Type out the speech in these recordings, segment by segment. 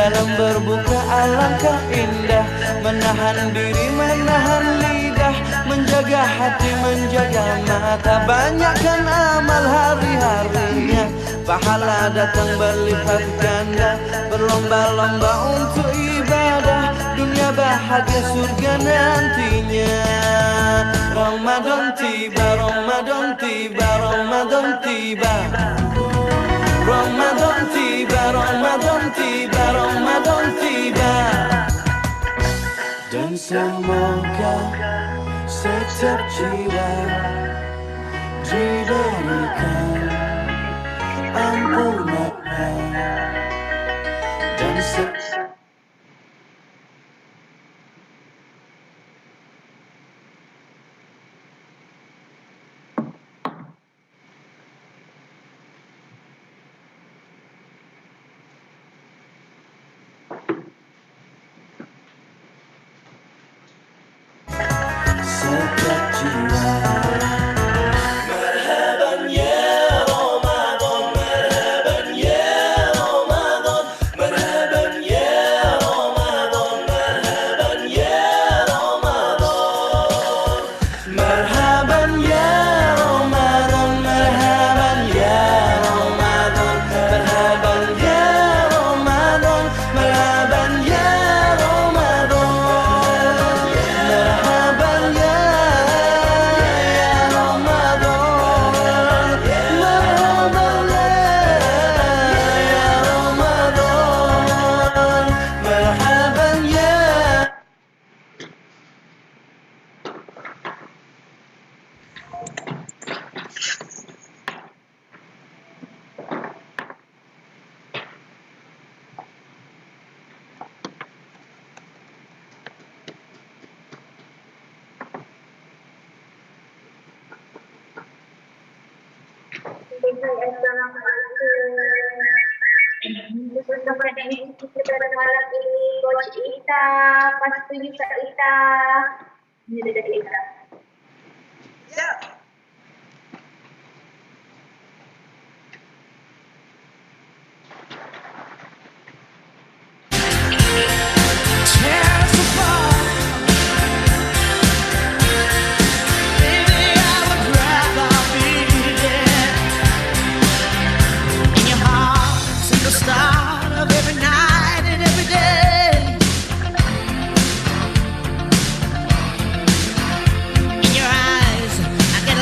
dalam berbuka alangkah indah. Menahan diri, menahan lidah, menjaga hati, menjaga mata. Banyakkan amal hari-harinya, pahala datang berlipat ganda. Berlomba-lomba untuk ibadah, dunia bahagia surga nantinya. Ramadan tiba, Ramadan tiba, Ramadan tiba. Ramadan tiba, Ramadan tiba, Ramadan tiba. Dan semoga setiap jiwa diberikan ampunan dan setiap jiwa. Marhaban ya Ramadan, marhaban ya Ramadan, marhaban ya Ramadan, marhaban ya Ramadan. Marhaban ya Ramadan, marhaban ya Ramadan, marhaban ya Ramadan, marhaban ya Ramadan. Marhaban ya Ramadan, marhaban ya Ramadan, marhaban ya. Untuk pada edisi kita pada malam ini, Coach Ita, Pas Tujuh Kak Ita, ini dari Ita. Ya. In your eyes, I can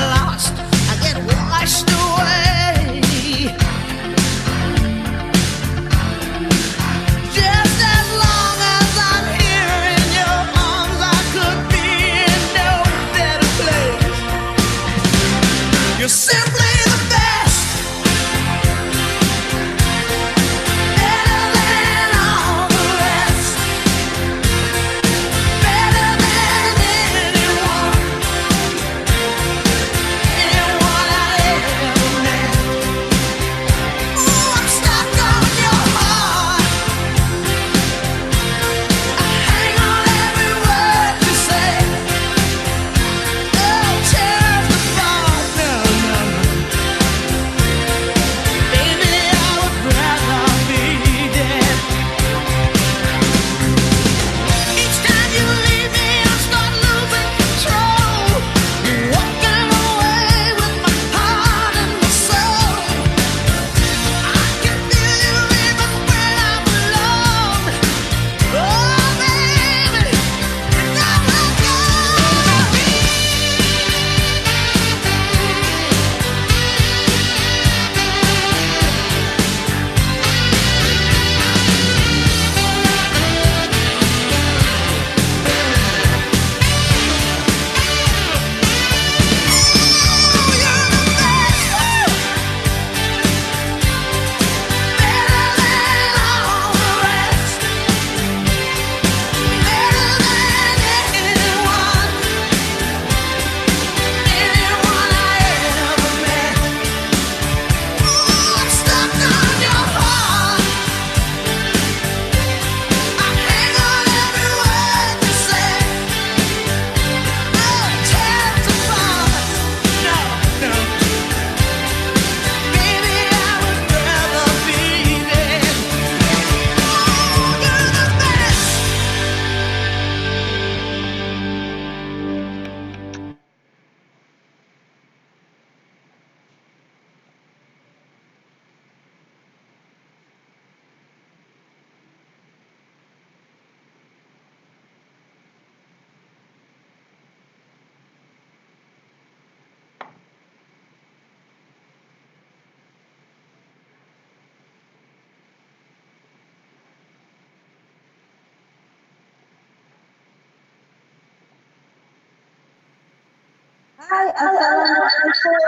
Hai, Assalamualaikum.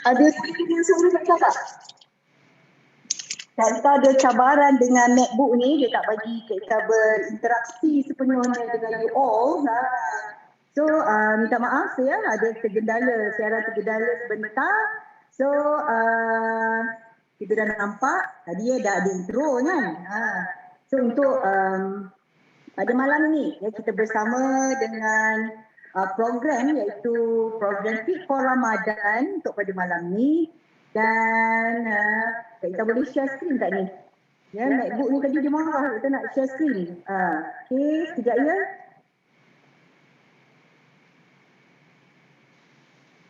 Ada screen yang suruh cakap tak? Kita ada cabaran dengan MacBook ni, dia tak bagi kita berinteraksi sepenuhnya dengan you all. So, minta maaf ya, ada tergendala, siaran tergendala sebentar. So, kita dah nampak, tadi dah ada intro kan. So, untuk pada malam ni, ya, kita bersama dengan program iaitu program Fit for Ramadan untuk pada malam ni. Dan kita boleh share screen tak ni? Ya, MacBook ni tadi dia marah, kita nak share screen. Okey, sekejap ya.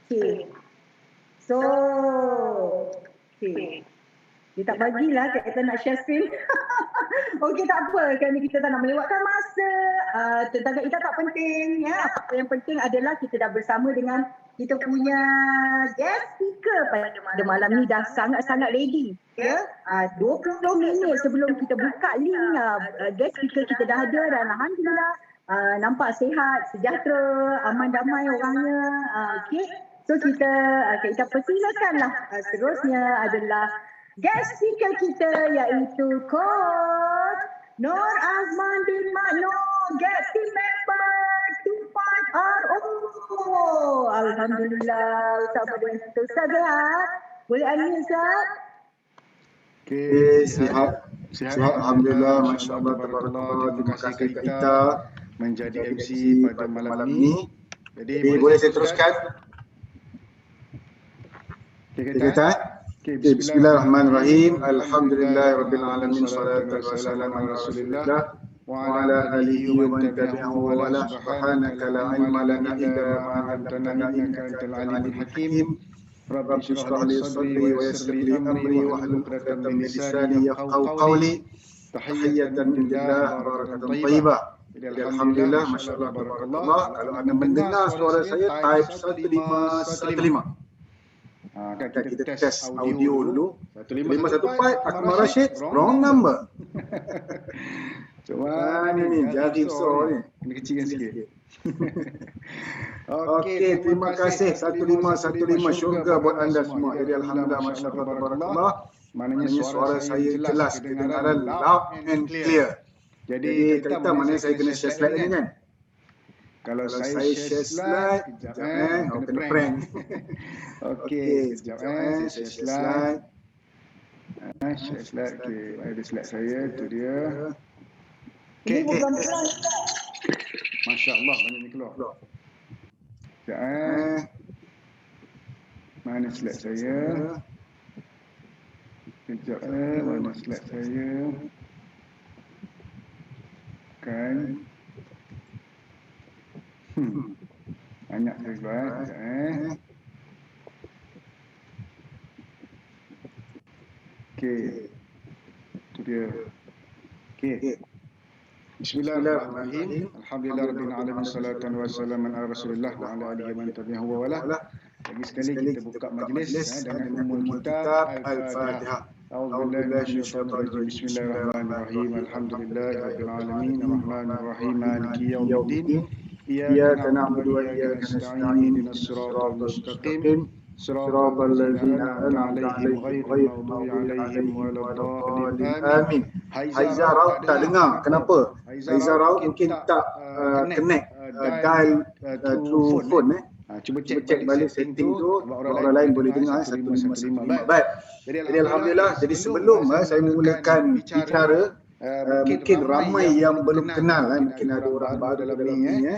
Okey. So, okey. Dia tak bagilah kita nak share screen. Okey, tak apa. Kerana kita tak nak melewatkan masa. Tentang kita tak penting. Ya. Apa yang penting adalah kita dah bersama dengan kita punya guest speaker pada malam ni dah sangat-sangat ready. Ya. 20 minit sebelum kita buka link, guest speaker kita dah ada dan alhamdulillah nampak sihat, sejahtera, aman damai orangnya. Okey. So kita persilakanlah. Seterusnya adalah guest speaker kita iaitu Coach Nur Azman bin Maknoor, guest team member 25RO. Alhamdulillah, Ustaz pada Ustaz sihat? Boleh unmute Ustaz? Okey, sihat. Alhamdulillah, masya-Allah, tabarakallah. Terima kasih kita menjadi MC pada malam ini. Jadi boleh saya teruskan? Okey, bismillahirrahmanirrahim. Alhamdulillahirabbil alamin, salatu wassalamu ala Rasulillah wa ala alihi wa man tabi'ahu wa la subhanaka la ilma lana illa ma 'allamtana innaka antal alimul hakim. Rabbi shrah li sadri wa yassir li amri wa hlul 'uqdatam min lisani yafqahu qawli. Tahiyatan lillah barakatan thayyibah. Jadi alhamdulillah, masyaallah, barakallah. Kalau anda mendengar suara saya, type 1515. Kan kita test audio dulu. 1514 Akmal Rashid, wrong number. Cuma ni jadi so ni. Ini kecilkan sikit. Okey, terima kasih 1515 syurga buat anda semua. Jadi alhamdulillah, masyaallah, barakallah. Maknanya suara saya jelas, kedengaran loud and clear. Jadi kita mana saya kena share slide ni kan? Kalau saya share slide, kena prank. Okey, sekejap saya share slide. Share slide, okey. Ada slide saya, tu dia. Okey. Masya-Allah, banyak ni keluar. Sekejap mana slide saya? Sekejap mana slide saya? Kan. Banyak slide. Okey. Itu dia. Okey. Bismillahirrahmanirrahim. Alhamdulillahirabbil alamin, salatan wassalaman ala Rasulillah wa ala alihi wa man tabi'ahu wa wala. Lagi sekali kita buka majlis dengan umul kitab Al-Fatihah. A'udzubillahi minasyaitonir rajim. Bismillahirrahmanirrahim. Alhamdulillahirabbil alamin, arrahmanir rahim, maliki yaumiddin. Iyyaka na'budu wa iyyaka nasta'in, ihdinas siratal mustaqim. Siratal ladzina an'amta 'alaihim ghairil maghdubi 'alaihim waladdallin. Amin. Haiza Raut tak dengar. Kenapa? Haiza Raut mungkin tak connect dial through phone. Cuba cek balik setting tu, orang lain boleh dengar 1515. Baik. Jadi alhamdulillah, jadi sebelum saya mulakan bicara, mungkin ramai yang belum kenal, mungkin ada orang baru dalam ni.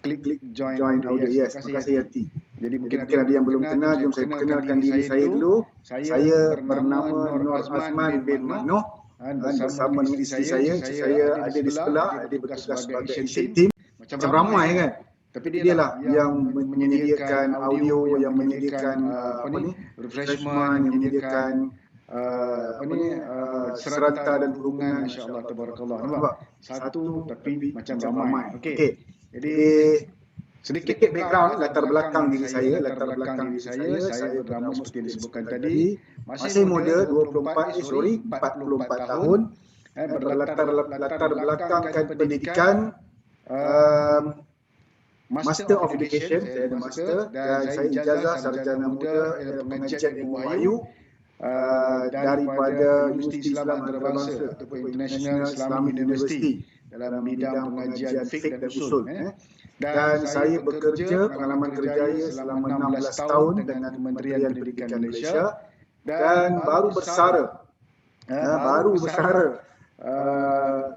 Klik join audio. Yes, terima kasih Yati. Jadi mungkin ada yang belum kenal, jom saya perkenalkan diri saya dulu. Saya bernama Nur Azman bin Maknoor. Bersama dengan isteri saya ada di sebelah, ada bertugas sebagai action team. Macam ramai kan. Tapi dia lah yang menyediakan audio, yang menyediakan refreshment, yang menyediakan serata dan perhubungan. Masya-Allah, tabarakallah. Nampak? Satu tapi macam ramai. Okey. Jadi sedikit background, latar belakang diri saya. Saya bernama seperti yang disebutkan tadi. Masih muda, 44 tahun. berlatar belakangkan pendidikan Master of Education, saya ada master, dan saya ijazah sarjana muda pengajian ilmu wahyu daripada Universiti Islam Antarabangsa ataupun International Islamic University dalam bidang pengajian fiqh dan usul. Dan saya bekerja, pengalaman kerja saya selama 16 tahun dengan Kementerian Pendidikan Malaysia dan baru bersara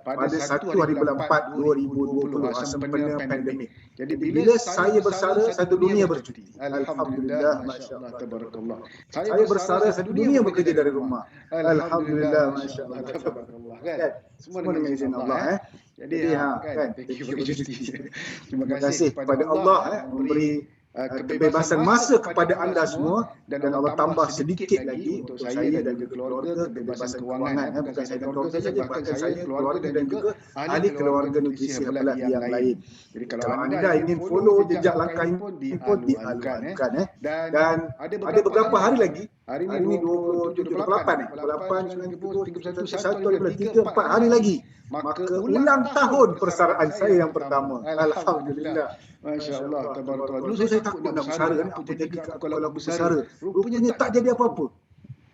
pada 1 hari bulan 4 2020 sempena pandemik. Jadi bila saya bersara, satu dunia bercuti. Alhamdulillah, masya-Allah, tabarakallah. Saya bersara, satu dunia bekerja dari rumah. Alhamdulillah, masya-Allah, tabarakallah. Kan? Semua dengan izin Allah. Jadi kan, terima kasih kepada Allah memberi kebebasan masa kepada anda semua, dan Allah tambah sedikit lagi untuk saya dan juga keluarga kebebasan kewangan. Bukan saya dan keluarga saja, bahkan saya, keluarga dan juga ahli keluarga nutrisi apalagi yang lain. Jadi kalau anda ingin follow jejak langkah Himpun, dialukan. Dan ada beberapa hari lagi, hari ini 28, 31, 4 hari lagi, maka ulang tahun persaraan saya yang pertama. Alhamdulillah. Masya-Allah, tabarakallah. Dulu saya takut nak bersara, apa jadi kalau aku bersara. Rupanya tak jadi apa-apa.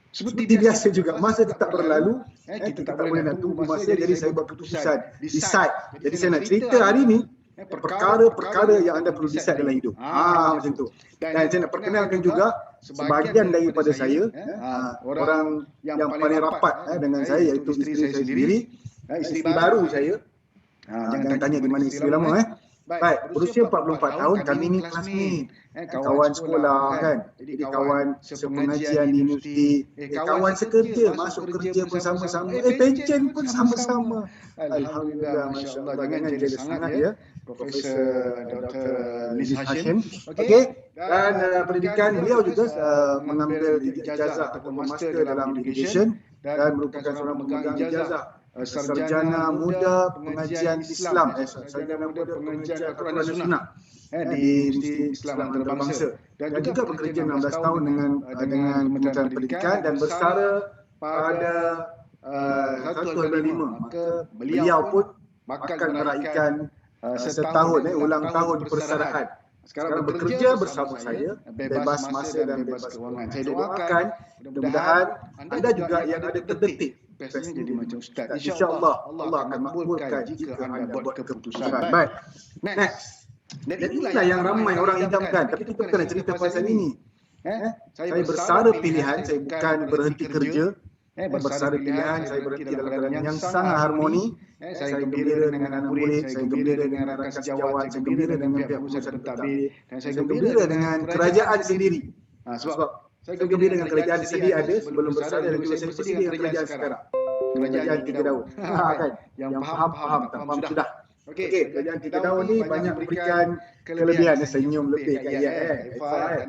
Seperti biasa juga, masa tetap berlalu, kita tak boleh nak tunggu masa, jadi saya buat keputusan, decide. Jadi saya nak cerita hari ni perkara-perkara yang anda perlu decide dalam hidup. Macam tu. Dan saya nak perkenalkan juga sebahagian daripada saya, orang yang paling rapat dengan saya, iaitu isteri saya sendiri, isteri baru saya. Jangan tanya di mana isteri lama. Baik, berusia 44 tahun, kami ni classmate, kawan sekolah kan. Jadi kawan sepengajian di universiti, kawan sekerja, masuk kerja pun sama-sama, pension pun sama-sama. Alhamdulillah, masya-Allah, jangan jealous sangat ya, Profesor Dr. Liz Hashim. Okey, dan pendidikan beliau juga mengambil ijazah ataupun master dalam education dan merupakan seorang pemegang ijazah sarjana muda pengajian Islam, sarjana muda pengajian Al-Quran dan Sunnah di Universiti Islam Antarabangsa, dan juga bekerja 16 tahun dengan Kementerian Pendidikan dan bersara pada 1/5. Maka beliau pun akan meraihkan setahun ulang tahun persaraan. Sekarang bekerja bersama saya, bebas masa dan bebas kewangan. Saya doakan mudah-mudahan anda juga yang ada terdetik pastinya jadi macam ustaz. InsyaAllah Allah akan makbulkan jika anda buat keputusan. Baik. Next. Dan inilah yang ramai orang idamkan, tapi kita bukan nak cerita pasal ini. Saya bersara pilihan, saya bukan berhenti kerja. Bersara pilihan, saya berhenti dalam keadaan yang sangat harmoni. Saya gembira dengan anak murid, saya gembira dengan rakan sejawat, saya gembira dengan pihak pusat pentadbir, dan saya gembira dengan kerajaan sendiri. Sebab saya gembira dengan kerajaan sendiri ada sebelum bersara, dan juga saya bersedia dengan kerajaan sekarang. Kerajaan Tiga Daun. Kan? Yang faham sudah. Okey, kerajaan Tiga Daun ni banyak memberikan kelebihan. Senyum lebih kat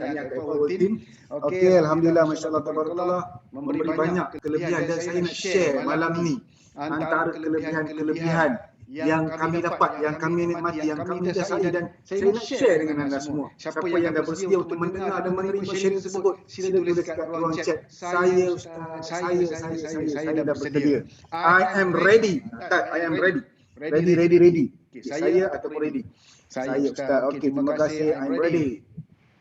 tanya kat Whole Team. Okey, alhamdulillah, masya-Allah, tabarakallah, memberi banyak kelebihan, dan saya nak share malam ni antara kelebihan-kelebihan yang kami dapat, yang kami nikmati, yang kami dasari, dan saya nak share dengan anda semua. Siapa yang dah bersedia untuk mendengar dan menerima sharing tersebut, sila tulis kat ruang chat. Saya dah bersedia. I am ready. Ready. Saya ataupun ready. Saya Ustaz. Okey, terima kasih. I'm ready.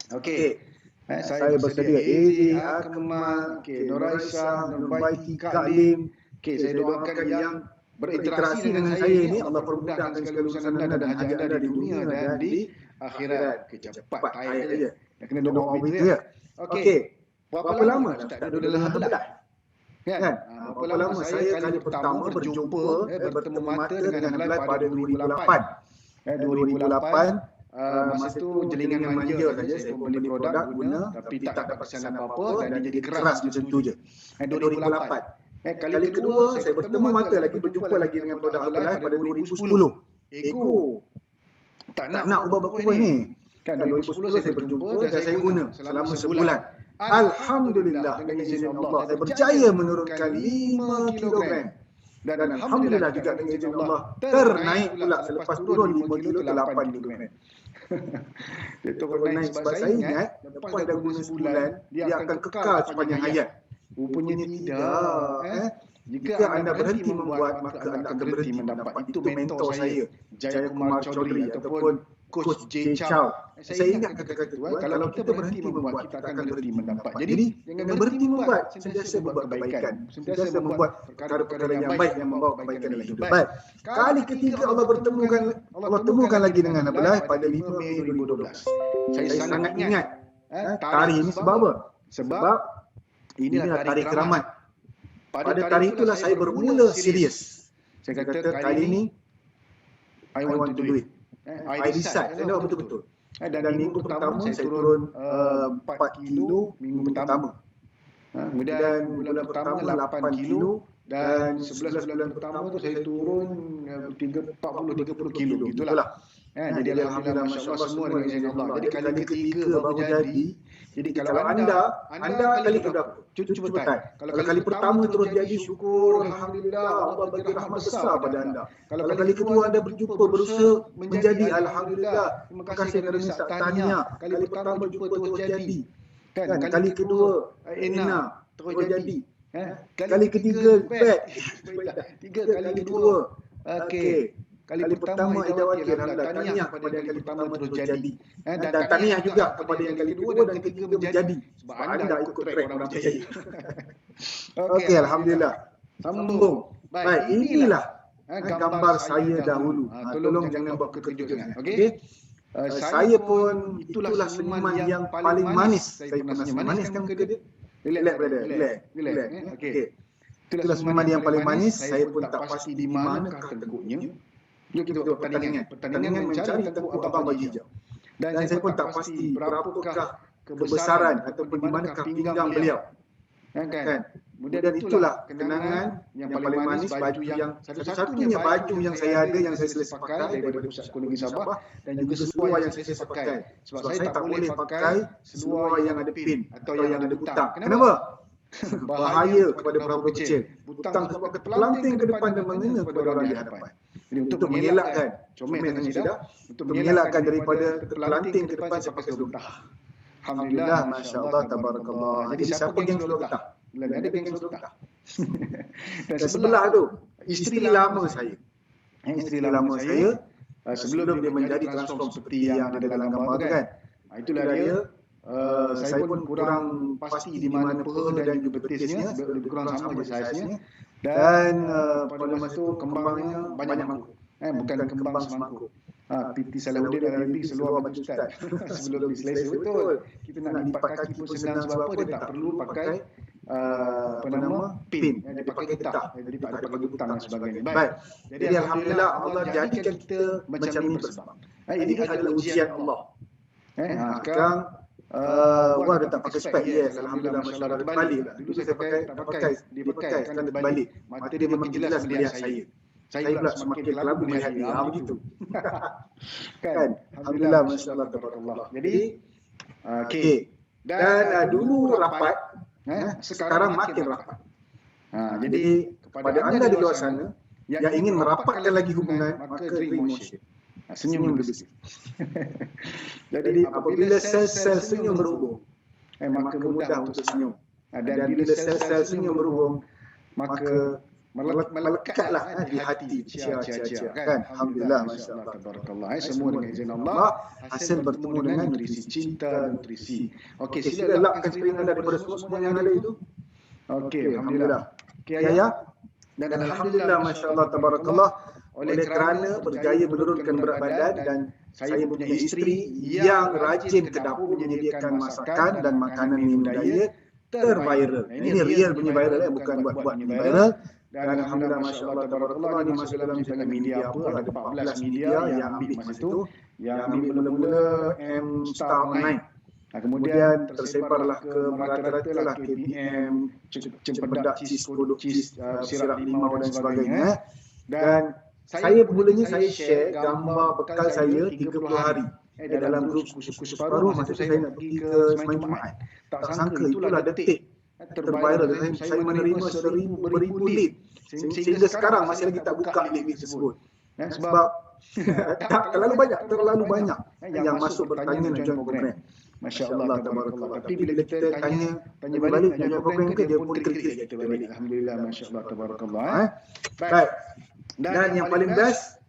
Okey. Saya bersedia. Easy, Akmal, Noraisha, Nurbaiti, Kak Lim. Saya doakan yang berinteraksi dengan saya ini, Allah permudahkan segala urusan anda dan hajat anda di dunia dan di akhirat. Cepat ayat saja. Yang kena doa begitu ya. Okey. Berapa lama? Tak ada dalam belah. Kan? Berapa lama saya kali pertama berjumpa, bertemu mata dengan Halal pada 2008. Masa tu jelingan manja saja, saya pun beli produk guna, tapi tak dapat pesan apa-apa dan dia jadi keras macam tu je. 2008. Kali kedua saya bertemu mata lagi, berjumpa lagi dengan produk Halal pada 2010. Ego tak nak ubah-ubah ni. Kan 2010 saya berjumpa dan saya guna selama sebulan. Alhamdulillah, dengan izin Allah saya berjaya menurunkan 5 kilogram. Dan alhamdulillah juga dengan izin Allah ternaik pula selepas turun 5 kilo ke 8 kilogram. Dia turun naik sebab saya ingat lepas dah guna sebulan dia akan kekal sepanjang hayat. Rupanya tidak. Jika anda berhenti membuat, maka anda akan berhenti mendapat. Itu mentor saya, Jayakumar Chaudhry ataupun Coach J. Chow. Saya ingat kata-kata itu, kalau kita berhenti membuat, kita akan berhenti mendapat. Jadi, jangan berhenti membuat, sentiasa membuat kebaikan. Sentiasa membuat perkara-perkara yang baik yang membawa kebaikan dalam hidup. Baik. Kali ketiga Allah temukan lagi dengan Abdullah pada 5 Mei 2012. Saya sangat ingat tarikh ini sebab apa? Sebab inilah tarikh keramat. Pada tarikh itulah saya bermula serius. Saya kata kali ini I want to do it. I decide. Saya dah betul-betul. Dan minggu pertama saya turun 4 kilo minggu pertama. Kemudian bulan pertama 8 kilo dan 11 bulan pertama tu saya turun 40-30 kilo gitulah. Jadi alhamdulillah masya-Allah semua dengan izin Allah. Jadi kali ketiga baru jadi. Jadi kalau anda kali keberapa? Cuba try. Kalau kali pertama terus jadi, syukur alhamdulillah Allah bagi rahmat besar pada anda. Kalau kali kedua anda berjumpa berusaha menjadi, alhamdulillah terima kasih kerana Ustaz Tania. Kali pertama jumpa terus jadi. Kan kali kedua Ina terus jadi. Kali ketiga bad. 3 kali kedua. Okey. Kali pertama Ijawati, alhamdulillah tahniah kepada yang kali pertama terus jadi. Dan tahniah juga kepada yang kali kedua dan ketiga menjadi. Sebab anda ikut track orang berjaya. Okey, alhamdulillah. Sambung. Baik, inilah gambar saya dahulu. Tolong jangan buat keterkejutan. Okey. Saya pun itulah seniman yang paling manis. Saya pernah senyum manis kan muka dia? Relax brother, relax. Okey. Itulah seniman yang paling manis. Saya pun tak pasti di manakah tengkuknya. Yuk kita buat pertandingan mencari tengkuk abang baju hijau. Dan saya pun tak pasti berapakah kebesaran ataupun di manakah pinggang beliau. Kan? Kemudian itulah kenangan yang paling manis, baju yang satu-satunya baju yang saya ada yang saya selesa pakai daripada Pusat Psikologi Sabah, dan juga seluar yang saya selesa pakai. Sebab saya tak boleh pakai seluar yang ada pin atau yang ada butang. Kenapa? Bahaya kepada perahu kecil. Butang sebab terpelanting ke depan dan mengena kepada orang di hadapan. Jadi untuk mengelakkan, comel dengan tidak, untuk mengelakkan daripada terpelanting ke depan saya pakai seluar getah. Alhamdulillah, masya-Allah, tabarakallah. Jadi siapa geng seluar getah? Bila ada geng seluar getah. Dan sebelah tu isteri lama saya. Isteri lama saya sebelum dia menjadi transform seperti yang ada dalam gambar tu kan. Itulah dia. Saya pun kurang pasti di mana peha dan juga betisnya, lebih kurang sama je saiznya. Dan pada masa itu kembangnya banyak mangkuk. Bukan kembang semangkuk. PT Salahuddin Arabi seluar baju ustaz. Sebelum diselesa betul. Kita nak lipat kaki pun senang sebab apa? Dia tak perlu pakai pin. Dia pakai getah. Jadi tak ada pakai butang dan sebagainya. Baik. Jadi alhamdulillah Allah jadikan kita macam ini bersebab. Ini adalah ujian Allah. Sekarang wah dah tak pakai spek. Yes, alhamdulillah masyaallah terbalik. Dulu saya tak pakai, dia pakai kan terbalik. Mata dia makin jelas melihat saya. Saya pula semakin kelabu melihat dia. Begitu. Kan? Alhamdulillah masyaallah tabarakallah. Jadi okey. Dan dulu rapat, sekarang makin rapat. Jadi kepada anda di luar sana yang ingin merapatkan lagi hubungan, maka dream motion. Senyum dulu. Jadi apabila sel-sel senyum berhubung, maka mudah untuk senyum. Dan bila sel-sel senyum berhubung, maka melekatlah di hati. Cia kan? Alhamdulillah, masya-Allah, tabarakallah. Semua dengan izin Allah hasil bertemu dengan nutrisi cinta, nutrisi. Okey, sila lapkan skrin anda daripada semua yang ada itu. Okey, alhamdulillah. Okey ayah. Dan alhamdulillah masya-Allah tabarakallah, oleh kerana berjaya menurunkan berat badan dan saya punya isteri yang rajin ke dapur menyediakan masakan dan makanan minum diet terviral. Ini real punya viral, bukan buat-buat punya viral. Dan alhamdulillah masya-Allah tabarakallah, ini masuk dalam misalnya media apa, ada 14 media yang ambil masa itu, yang ambil mula-mula M-Star Online. Kemudian tersebarlah ke rata-rata lah KBM, cempedak, cheese, kodok cheese, sirap limau dan sebagainya. Dan saya mulanya saya share gambar bekal saya 30 hari dalam grup suku separuh masa saya nak pergi ke Semain Jumaat. Tak sangka itulah detik terviral. Saya menerima 1000 beribu lead. Sehingga sekarang masih lagi tak buka lead tersebut. Sebab terlalu banyak yang masuk bertanya nak join program. Masya-Allah, tabarakallah. Tapi bila kita tanya balik nak program ke, dia pun kritik kita balik. Alhamdulillah, masya-Allah, tabarakallah. Baik. Dan yang paling best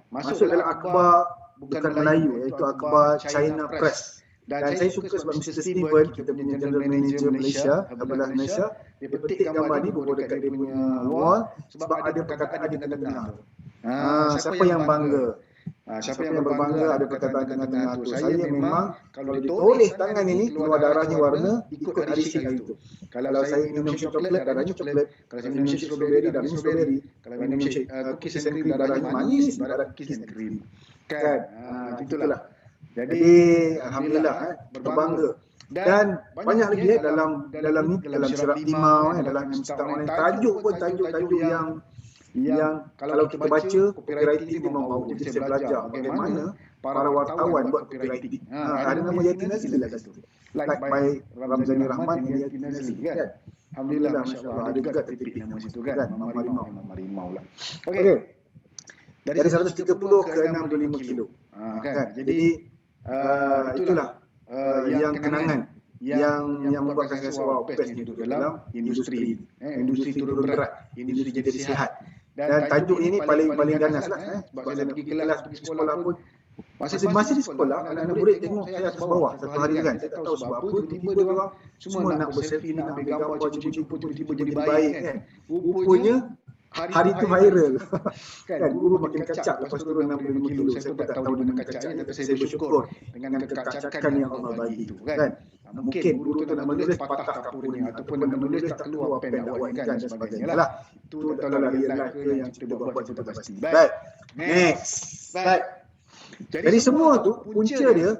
masuk dalam akhbar bukan Melayu, iaitu akhbar China Press. Dan saya suka sebab Mr. Steven, kita punya General Manager Malaysia, Kabilah Malaysia, dia petik gambar ni bawa dekat dia punya wall sebab ada perkataan di tengah-tengah tu. Siapa yang bangga? Siapa yang berbangga ada perkataan tengah-tengah tu. Saya memang kalau ditoleh tangan ini keluar darahnya warna ikut hari itu. Kalau saya minum shake coklat, darahnya coklat. Kalau saya minum shake strawberry, darahnya strawberry. Kalau minum shake cookies and cream, darahnya manis, darah cookies and cream. Kan? Itulah. Jadi alhamdulillah berbangga. Dan banyak lagi dalam surat limau, dalam Instagram tajuk pun tajuk-tajuk yang kalau kita baca copywriting memang bau. Jadi saya belajar bagaimana para wartawan buat copywriting. Ada nama Yati Nazli lah kat situ. Like by Ramzani Rahman dan Yati Nazli kan. Alhamdulillah, masya-Allah, ada juga titik nama situ kan. Mama Rimau lah. Okey. Dari 130 ke 65 kilo. Kan. Jadi itulah yang kenangan yang membuatkan saya wow, best ni dalam industri turun berat, industri jadi sihat. Dan tajuk ini paling ganas lah sebab saya pergi kelas, pergi sekolah pun masih di sekolah, anak-anak murid tengok saya atas bawah satu hari kan, saya tak tahu sebab apa, tiba-tiba dia orang semua nak berselfie, nak ambil gambar, cucu-cucu tiba-tiba jadi baik kan. Rupanya hari tu viral. Kan guru makin kacak lepas turun 65 kilo. Saya pun tak tahu dengan kacaknya, tapi saya bersyukur dengan kekacakan yang Allah bagi itu kan. Mungkin guru tu nak menulis patah kapurnya ataupun nak menulis tak keluar pen dakwahnya kan dan sebagainya lah. Itu tak tahu lah real life ke yang kita buat itu tak pasti. Baik. Next. Baik. Jadi semua tu punca dia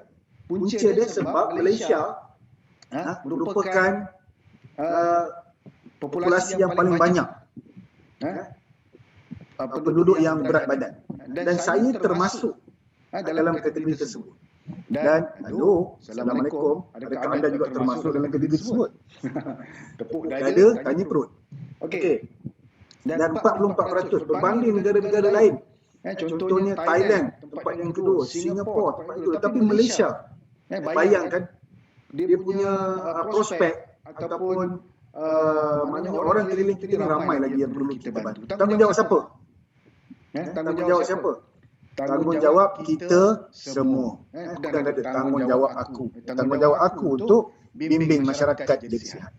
sebab Malaysia merupakan populasi yang paling banyak penduduk yang berat badan, dan saya termasuk dalam kategori tersebut. Dan Assalamualaikum, adakah anda juga termasuk dalam kategori tersebut? Tepuk dada, tanya perut. Okey. Dan 44% berbanding negara-negara lain. Contohnya Thailand tempat yang kedua, Singapura tempat yang kedua, tapi Malaysia bayangkan dia punya prospek ataupun maknanya orang keliling kita ni ramai lagi yang perlu kita bantu. Tanggungjawab siapa? Tanggungjawab siapa? Tanggungjawab kita semua. Bukan ada tanggungjawab aku. Tanggungjawab aku untuk bimbing masyarakat jadi sihat.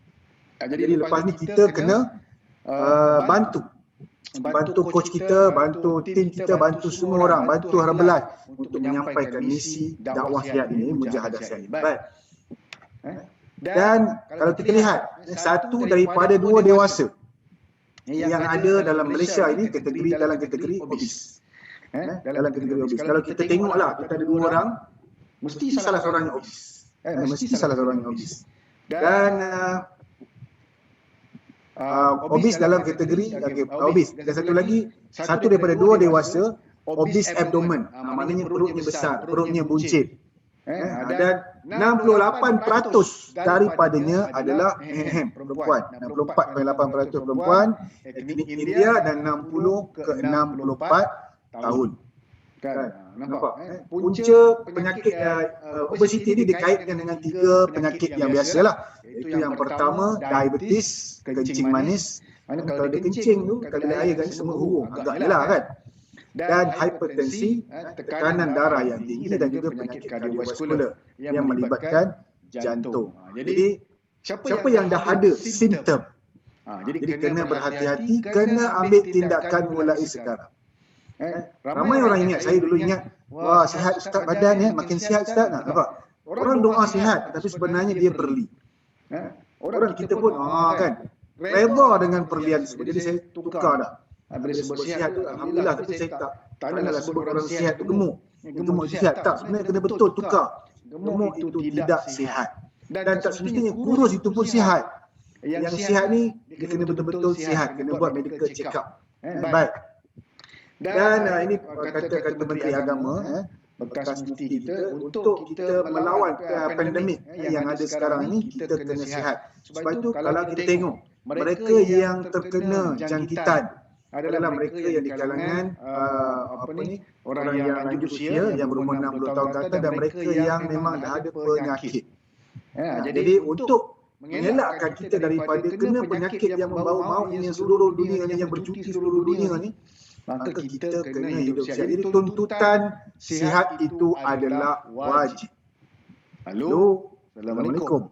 Jadi lepas ni kita kena bantu coach kita, bantu tim kita, bantu semua orang, bantu Harbelas untuk menyampaikan misi dakwah sihat ini, mujahadah sihat ini. Baik. Dan kalau kita lihat, satu daripada dua dewasa yang ada dalam Malaysia ini dalam kategori obes. Dalam kategori obes. Kalau kita tengoklah, kita ada dua orang, mesti salah seorang yang obes. Mesti salah seorang yang obes. Dan obes dalam kategori obes. Dan satu lagi, satu daripada dua dewasa obes abdomen. Maknanya perutnya besar, perutnya buncit. Dan 68% daripadanya adalah perempuan. 64.8% perempuan etnik India dan 60 ke 64 tahun. Kan? Nampak? Punca penyakit obesiti ini dikaitkan dengan 3 penyakit yang biasalah. Itu yang pertama, diabetes, kencing manis. Mana kalau dia kencing tu, kalau dia air kan semua hurung, agaklah kan. Dan hipertensi, tekanan darah yang tinggi, dan juga penyakit kardiovaskular yang melibatkan jantung. Jadi siapa yang dah ada simptom, jadi kena berhati-hati, kena ambil tindakan mulai sekarang. Ramai orang ingat, saya dulu ingat, wah sihat ustaz badan ya, makin sihat ustaz. Nampak? Orang doa sihat tapi sebenarnya dia berli. Orang kita pun kan reda dengan perlian tersebut. Jadi saya tukar dah. Bila sebut sihat tu alhamdulillah, tapi saya tak adalah sebut orang sihat tu gemuk. Gemuk sihat tak, sebenarnya kena betul tukar. Gemuk itu tidak sihat. Dan tak semestinya kurus itu pun sihat. Yang sihat ni dia kena betul-betul sihat, kena buat medical check up. Baik. Dan ini kata Menteri Agama bekas mufti kita, untuk kita melawan pandemik yang ada sekarang ini, kita kena sihat. Sebab itu kalau kita tengok mereka yang terkena jangkitan adalah mereka yang di kalangan orang yang lanjut usia yang berumur 60 tahun ke atas dan mereka yang memang dah ada penyakit. Jadi untuk mengelakkan kita daripada kena penyakit yang membawa maut yang seluruh dunia ni, yang bercuti seluruh dunia ni, maka kita kena hidup sihat. Jadi tuntutan sihat itu adalah wajib. Halo, Assalamualaikum.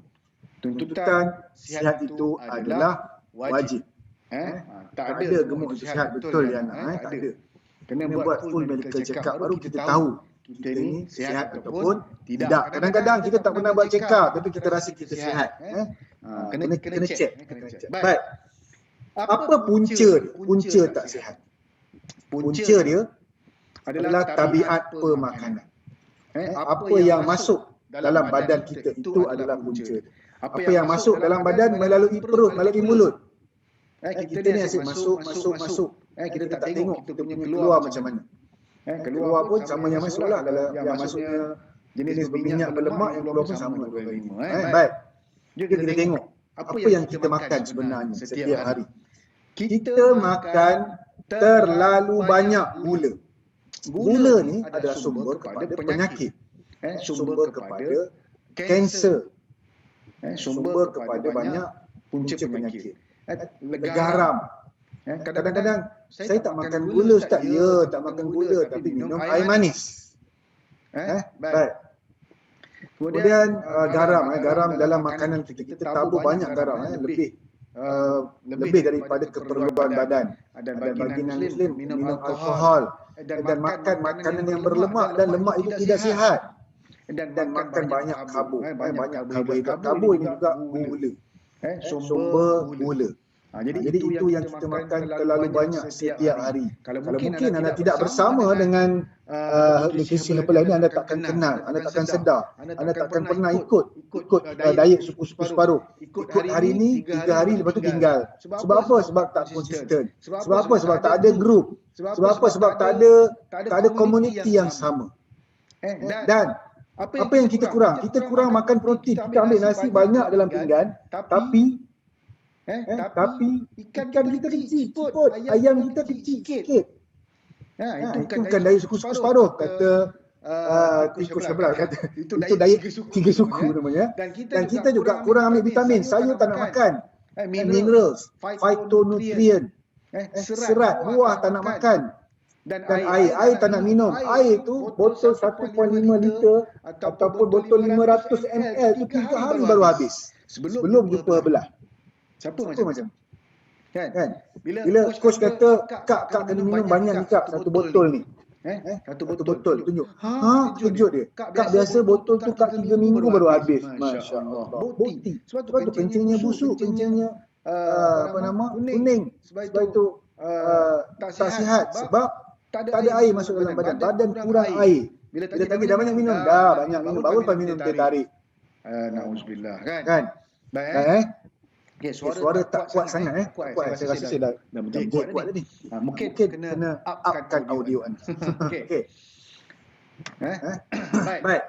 Tuntutan sihat itu adalah wajib. Tak ada gemuk sihat betul ya nak, tak ada. Kena buat full medical check up baru kita tahu kita ni sihat ataupun tidak. Kadang-kadang kita tak pernah buat check up tapi kita rasa kita sihat. Kena check. Baik. Apa punca dia? Punca tak sihat. Punca dia adalah tabiat pemakanan. Apa yang masuk dalam badan kita itu adalah punca. Apa yang masuk dalam badan melalui perut, melalui mulut. Kita ni asyik masuk. Kita tak tengok kita punya keluar macam mana. Keluar pun sama yang masuk lah. Yang masuknya jenis berminyak, berlemak, yang keluar pun sama. Baik. Jom kita tengok apa yang kita makan sebenarnya setiap hari. Kita makan terlalu banyak gula. Gula ni adalah sumber kepada penyakit. Sumber kepada kanser. Sumber kepada banyak punca penyakit. Garam. Kadang-kadang saya tak makan gula Ustaz. Ya, tak makan gula tapi minum air manis. Baik. Kemudian garam dalam makanan kita tabur banyak garam, lebih daripada keperluan badan. Dan bagi non-Muslim minum alkohol dan makan makanan yang berlemak, dan lemak itu tidak sihat. Dan makan banyak karbo, banyak karbohidrat. Karbo ini juga gula. Sumber gula. Jadi itu yang kita makan terlalu banyak setiap hari. Kalau mungkin anda tidak bersama dengan nutrisi lepas ini, anda takkan kenal, anda takkan sedar, anda takkan pernah ikut diet suku-suku separuh. Ikut hari ini, 3 hari lepas tu tinggal. Sebab apa? Sebab tak konsisten. Sebab apa? Sebab tak ada grup. Sebab apa? Sebab tak ada komuniti yang sama. Dan apa yang kita kurang? Kita kurang makan protein. Kita ambil nasi banyak dalam pinggan, tapi ikan kita kecil sikit, ayam kita kecil sikit. Itu bukan diet suku-suku separuh, kata tikus sebelah kata. Itu diet 3 suku namanya. Dan kita juga kurang ambil vitamin. Saya tak nak makan. Minerals, phytonutrient, serat, buah tak nak makan. Dan air tak nak minum. Air tu botol 1.5 liter ataupun botol 500 ml tu 3 hari baru habis. Sebelum jumpa belah. Siapa macam? Kan? Bila coach kata, Kak kena minum banyak ni Kak, 1 botol ni. 1 botol, tunjuk. Tunjuk dia. Kak biasa botol tu Kak 3 minggu baru habis. Masya Allah. Bukti. Sebab tu kencingnya busuk, kencingnya kuning. Sebab itu tak sihat. Sebab tak ada air masuk dalam badan. Badan kurang air. Bila tadi dah banyak minum. Dah banyak minum. Baru lepas minum teh tarik. Na'udzubillah. Kan? Baik. Okay, suara tak kuat sangat kuat. Saya rasa saya dah macam kuat tadi. Mungkin kena upkan audio anda. Okey. Baik.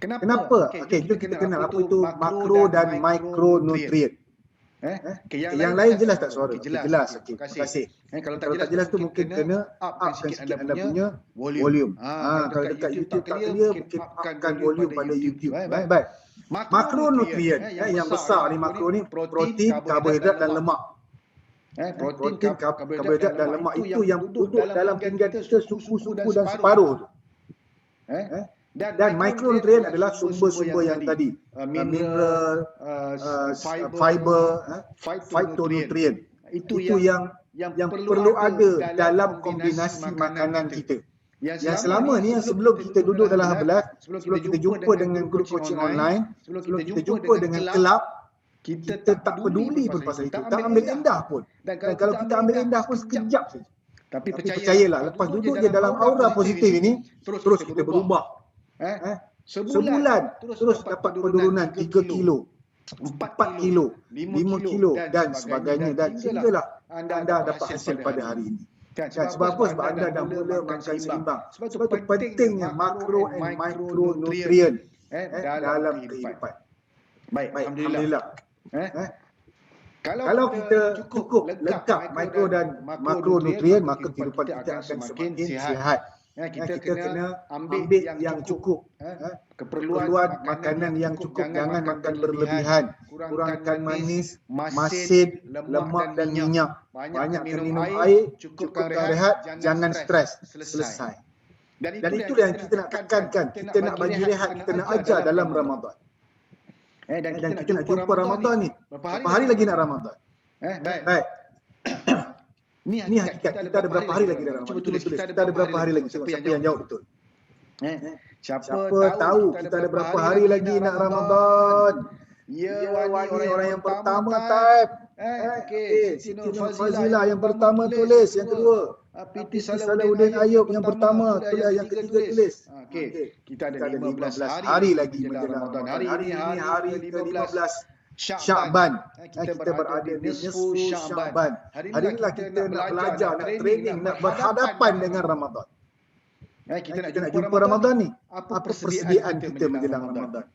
Kenapa? Okey, kita kenal apa itu makro dan mikronutrien. Yang lain jelas tak suara? Jelas. Okey, terima kasih. Kalau tak jelas tu mungkin kena upkan sikit anda punya volume. Kalau dekat YouTube tak clear, mungkin upkan volume pada YouTube. Baik. Makronutrien yang besar ni, makro ni protein, karbohidrat dan lemak. Protein, karbohidrat dan lemak itu yang duduk dalam pinggan kita suku-suku dan separuh tu. Dan mikronutrien adalah sumber-sumber yang tadi, mineral, fiber, phytonutrien. Itu yang perlu ada dalam kombinasi makanan kita. Yang selama ni, sebelum kita duduk dalam Hablat, sebelum kita jumpa dengan grup coaching online, sebelum kita jumpa dengan kelab, kita tak peduli pun pasal itu, tak ambil endah pun. Dan kalau kita ambil endah pun sekejap saja. Tapi percayalah, lepas duduk je dalam aura positif ini, terus kita berubah. Sebulan terus dapat penurunan 3 kilo, 4 kilo, 5 kilo dan sebagainya. Dan sehinggalah anda dapat hasil pada hari ini. Sebab apa? Sebab anda dah mula makan seimbang. Sebab itu pentingnya makro and mikronutrien dalam kehidupan. Baik, Alhamdulillah. Kalau kita cukup lengkap mikro dan makronutrien, maka kehidupan kita akan semakin sihat. Kita kena ambil yang cukup. Keperluan makanan yang cukup, jangan makan berlebihan. Kurangkan manis, masin, lemak dan minyak. Banyakkan minum air, cukupkan rehat, jangan stres. Selesai. Dan itu yang kita nak tekankan. Kita nak bagi rehat, kita nak ajar dalam Ramadan. Dan kita nak jumpa Ramadan ni. Berapa hari lagi nak Ramadan? Baik. Ni hakikat. Kita ada berapa hari lagi dalam Ramadan? Cuba tulis. Kita ada berapa hari lagi? Siapa yang jawab betul? Siapa tahu kita ada berapa hari lagi nak Ramadan? Ya, Wani orang yang pertama type. Siti Nur Fazilah yang pertama tulis. Yang kedua, PT Salahuddin Ayub yang pertama tulis. Yang ketiga tulis. Kita ada 15 hari lagi menjelang Ramadan. Hari ini hari ke-15 Sya'ban. Kita berada di nisfu Sya'ban. Hari inilah kita nak belajar, nak training, nak berhadapan dengan Ramadan. Kita nak jumpa Ramadan ni. Apa persediaan kita menjelang Ramadan?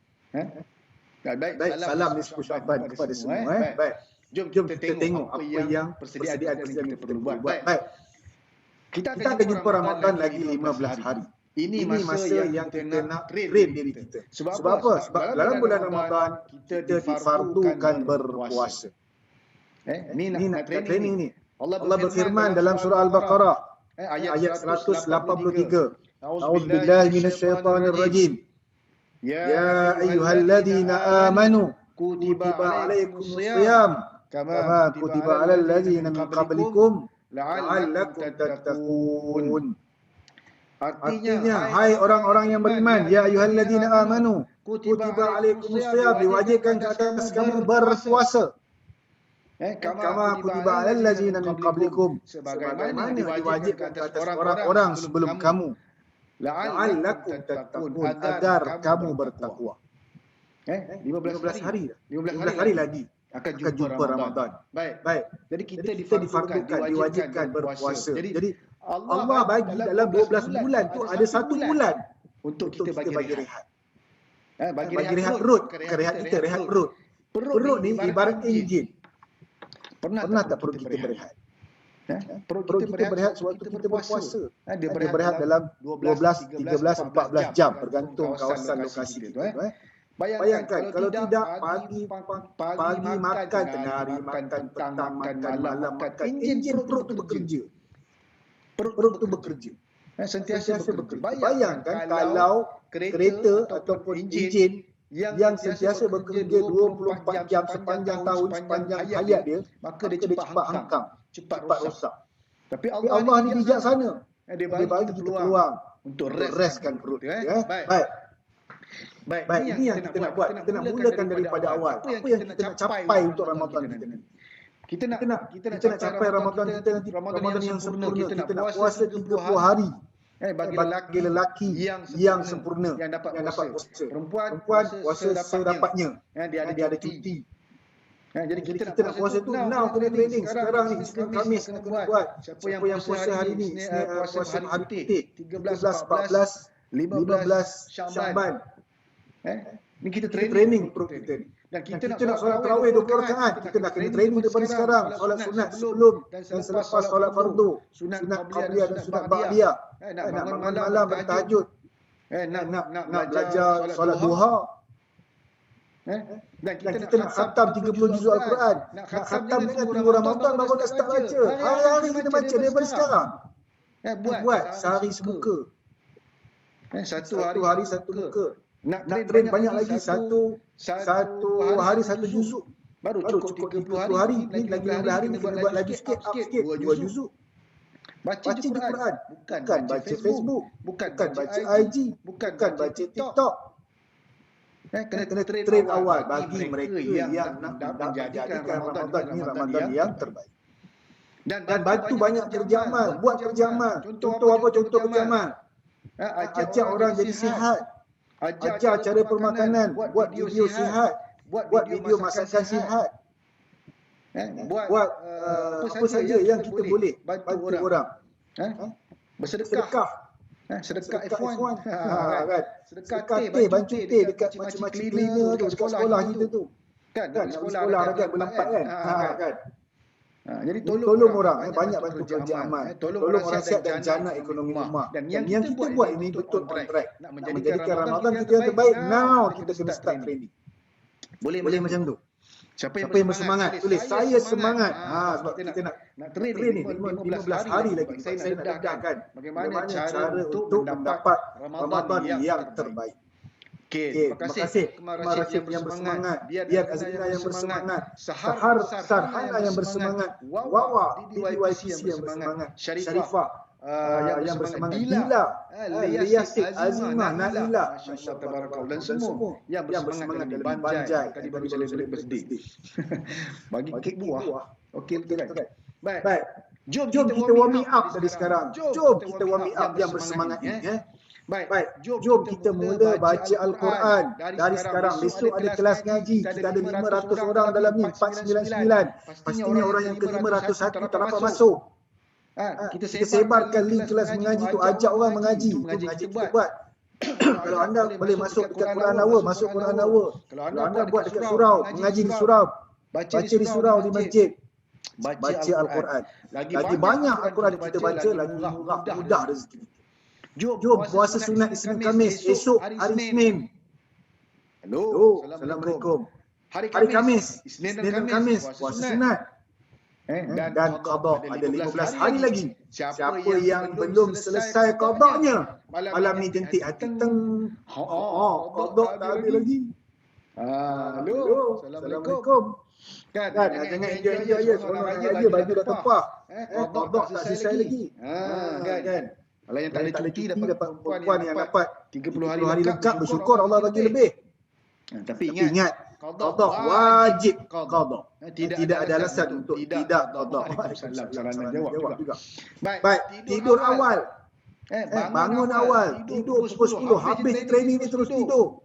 Baik, salam nisfu Sya'ban kepada semua. Baik. Jom kita tengok apa yang persediaan kita perlu buat. Baik. Kita akan jumpa Ramadan lagi 15 hari. Ini masa yang kita nak train diri kita. Sebab apa? Sebab dalam bulan Ramadan kita difardukan berpuasa. Ni nak training ni. Allah berfirman dalam surah Al-Baqarah ayat 183. A'udzubillahi minasyaitonirrajim. Ya ayyuhalladzina amanu kutiba alaikumusiyam kama kutiba alal ladzina min qablikum la'allakum tattaqun. Artinya, hai orang-orang yang beriman, ya ayyuhalladzina amanu, kutiba alaikumusiyam, diwajibkan ke atas kamu berpuasa. Kama kutiba alal ladzina min qablikum, sebagaimana diwajibkan ke atas orang-orang sebelum kamu. La'allakum tattaqun, agar kamu bertakwa. 15 hari dah. 15 hari lagi akan jumpa Ramadan. Baik. Jadi kita difardukan, diwajibkan berpuasa. Jadi Allah bagi dalam 12 bulan tu ada 1 bulan untuk kita bagi rehat. Bagi rehat perut, rehat perut. Perut ni ibarat enjin. Pernah tak perut kita berehat? Perut kita berehat sewaktu kita berpuasa. Dia berehat dalam 12, 13, 14 jam bergantung kawasan lokasi kita. Bayangkan kalau tidak pagi makan, tengah hari makan, petang makan, malam makan, enjin perut tu bekerja. Perut tu bekerja. Sentiasa bekerja. Bayangkan kalau kereta ataupun enjin yang sentiasa bekerja 24 jam sepanjang tahun, sepanjang hayat dia, maka dia cepat hangkang, cepat rosak. Tapi Allah ni bijaksana. Dia bagi kita peluang untuk restkan perut. Baik, ini yang kita nak buat. Kita nak mulakan daripada awal. Apa yang kita nak capai untuk Ramadan kita ni? Kita nak capai Ramadan kita nanti, Ramadan yang sempurna. Kita nak puasa 30 hari. Bagi lelaki yang sempurna, yang dapat puasa. Perempuan puasa sedapatnya. Dia ada cuti. Jadi kita nak puasa tu now kena training. Sekarang ni Isnin Khamis kena buat. Siapa yang puasa hari ni, puasa hari putih, 13, 14, 15 Sya'ban. Ni kita training perut kita ni. Dan kita nak solat tarawih 20 rakaat. Kita nak kena training daripada sekarang. Solat sunat sebelum dan selepas solat fardu. Sunat qabliyah dan sunat ba'diyah. Nak bangun malam bertahajud. Nak belajar solat duha. Dan kita nak khatam 30 juzuk Al-Quran. Nak khatam dengan tunggu Ramadan baru nak start baca. Hari-hari kita baca daripada sekarang. Buat sehari semuka. Satu hari satu muka. Nak train banyak lagi, satu hari satu juzuk. Baru cukup 30 hari. Ni lagi 15 hari kita buat lagi sikit, up sikit, 2 juzuk. Baca je Quran. Bukan baca Facebook, bukan baca IG, bukan baca TikTok. Kena train awal bagi mereka yang nak menjadikan Ramadan ni Ramadan yang terbaik. Dan bantu banyak kerja amal, buat kerja amal. Contoh apa? Contoh kerja amal. Ajak orang jadi sihat. Ajar cara permakanan, buat video sihat, buat video masakan sihat. Buat apa saja yang kita boleh bantu orang. Bersedekah. Sedekah F1 kan. Sedekah teh, bantu teh dekat macam-macam cleaner tu, dekat sekolah kita tu. Kan, Kan, nak sekolah rakyat bulan 4 kan. Kan. Jadi Tolong orang, banyak bantu kerja amal. Tolong orang sihat dan jana ekonomi ummah. Dan yang kita buat ini betul on track. Nak menjadikan Ramadan kita yang terbaik. Now kita kena start training. Boleh macam tu. Siapa yang bersemangat? Tulis saya semangat. Sebab kita nak training 15 hari lagi. Saya nak dedakkan bagaimana cara untuk mendapat Ramadan yang terbaik. Okey, terima kasih Kemar Rashid yang bersemangat, Biar Azrina yang bersemangat, Sarhana yang bersemangat, Wawa DDYPC yang bersemangat, Sharifah yang bersemangat, Bila, Liyasid, Azimah, Naila, Masya-Allah tabarakallah, dan semua yang bersemangat dalam Banjai. Tadi baru saya tulis birthday. Bagi kek buah. Okey, betul kan? Baik. Jom kita warming up dari sekarang. Jom kita warming up yang bersemangat ini. Baik, jom kita mula baca Al-Quran dari sekarang. Besok ada kelas ngaji. Kita ada 500 orang dalam ni, 499. Pastinya orang yang ke-501 tak dapat masuk. Kita sebarkan link kelas mengaji tu, ajak orang mengaji. Itu mengaji kita buat. Kalau anda boleh masuk dekat Quran Hour, masuk Quran Hour. Kalau anda buat dekat surau, mengaji di surau, baca di surau di masjid, baca Al-Quran. Lagi banyak Al-Quran kita baca, lagi mudah rezeki. Jom puasa sunat Isnin Khamis. Esok hari Isnin. Hello, Assalamualaikum. Hari Khamis, Isnin dan Khamis, puasa sunat. Dan qada ada 15 hari lagi. Siapa yang belum selesai qadanya, malam ni jentik hati teng. Qada tak ada lagi. Hello, Assalamualaikum. Kan, jangan enjoy je. Seronok raya baju dah tempah. Qada tak selesai lagi. Kan. Kalau yang tak ada cuti dapat perempuan yang dapat 30 hari lengkap, bersyukur Allah bagi lebih. Tapi ingat, qada wajib qada. Tidak ada alasan untuk tidak qada. Waalaikumsalam. Jawab juga. Baik, tidur awal. Bangun awal, tidur pukul 10, habis training ni terus tidur.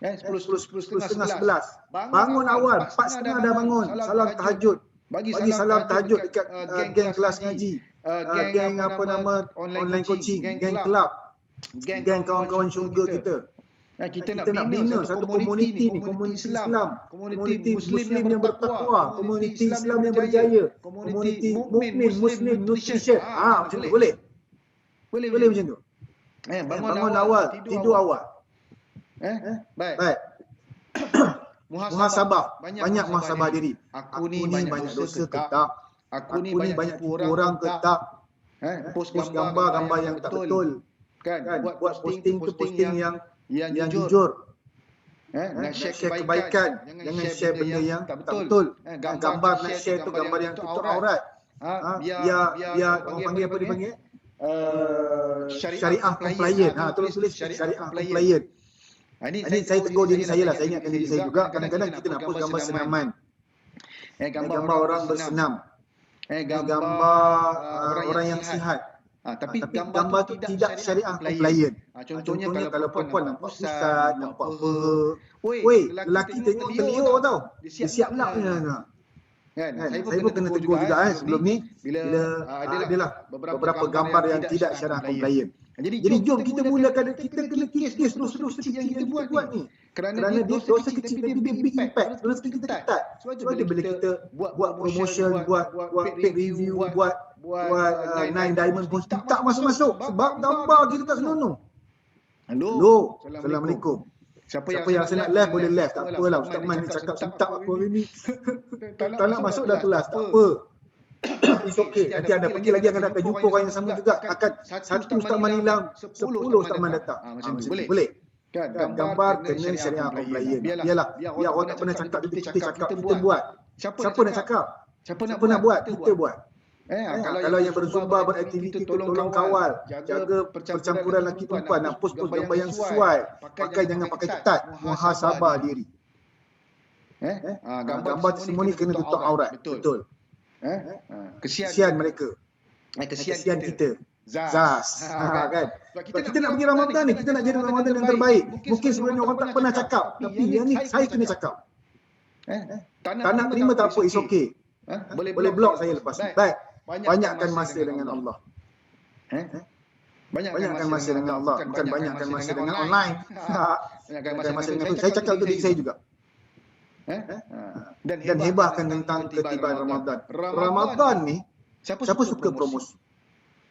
10:30, 11. Bangun awal, 4:30 dah bangun, salam tahajud. Bagi salam tahajud dekat geng kelas ngaji. Geng apa nama online coaching, geng kelab, geng kawan-kawan syurga kita. Kita nak bina satu komuniti ni, komuniti Islam, komuniti Muslim yang bertakwa, komuniti Islam yang berjaya, komuniti mukmin, Muslim, nutrition. Macam tu boleh macam tu. Bangun awal, tidur awal. Baik. Muhasabah, banyak muhasabah diri. Aku ni banyak dosa ke tak? Aku ni banyak tipu orang ke tak? Post gambar yang tak betul. Kan? Buat posting yang jujur. Nak share kebaikan, jangan share benda yang tak betul. Gambar nak share tu gambar yang tutup aurat. Biar orang panggil apa dia panggil? Syariah compliant. Tolong tulis syariah compliant. Ini saya tegur diri saya lah, saya ingatkan diri saya juga. Kadang-kadang kita nak post gambar senaman. Gambar orang bersenam. Gambar orang yang sihat. Tapi gambar tu tidak syariah compliant. Contohnya kalau perempuan nampak ustaz, nampak weh, lelaki tengok beliau tau. Dia siap lap punya. Saya pun kena tegur juga sebelum ni bila adalah beberapa gambar yang tidak syariah compliant. Jadi jom kita mulakan, kita kena kis terus kecil yang kita buat ni. Kerana dia dosa kecil tapi dia big impact. Rezeki kita ketat. Sebab dia bila kita buat promotion, buat paid review, buat 9 diamond pun tak masuk-masuk. Sebab gambar kita tak senonoh. Hello, Assalamualaikum. Siapa yang saya nak live boleh live. Tak apalah, Ustaz Man ni cakap tak apa hari ni. Tak nak masuk dah kelas, tak apa. It's okay. Nanti anda pergi lagi akan datang jumpa orang yang sama juga. Akan satu Ustaz Man hilang, 10 Ustaz Man datang. Macam tu boleh. Kan gambar kena syariah compliant. Biar orang tak pernah cakap, kita cakap, kita buat. Siapa nak cakap? Siapa nak buat? Kita buat. Kalau yang berzumba, beraktiviti, tolong kawal, jaga percampuran lelaki perempuan, nak post gambar yang sesuai, jangan pakai ketat, muhasabah diri. Gambar semua ni kena tutup aurat. Betul. Kesian mereka. Kesian kita. Zas. Kan? Sebab kita nak pergi Ramadan ni, kita nak jadi Ramadan yang terbaik. Mungkin sebenarnya orang tak pernah cakap, tapi yang ni saya kena cakap. Tak nak terima tak apa, it's okay. Boleh block saya lepas ni. Baik. Banyakkan masa dengan Allah. Banyakkan masa dengan Allah. Bukan banyakkan masa dengan online. Banyakkan masa dengan saya cakap untuk diri saya juga. Dan hebahkan tentang ketiban Ramadan. Ramadan ni siapa suka promosi?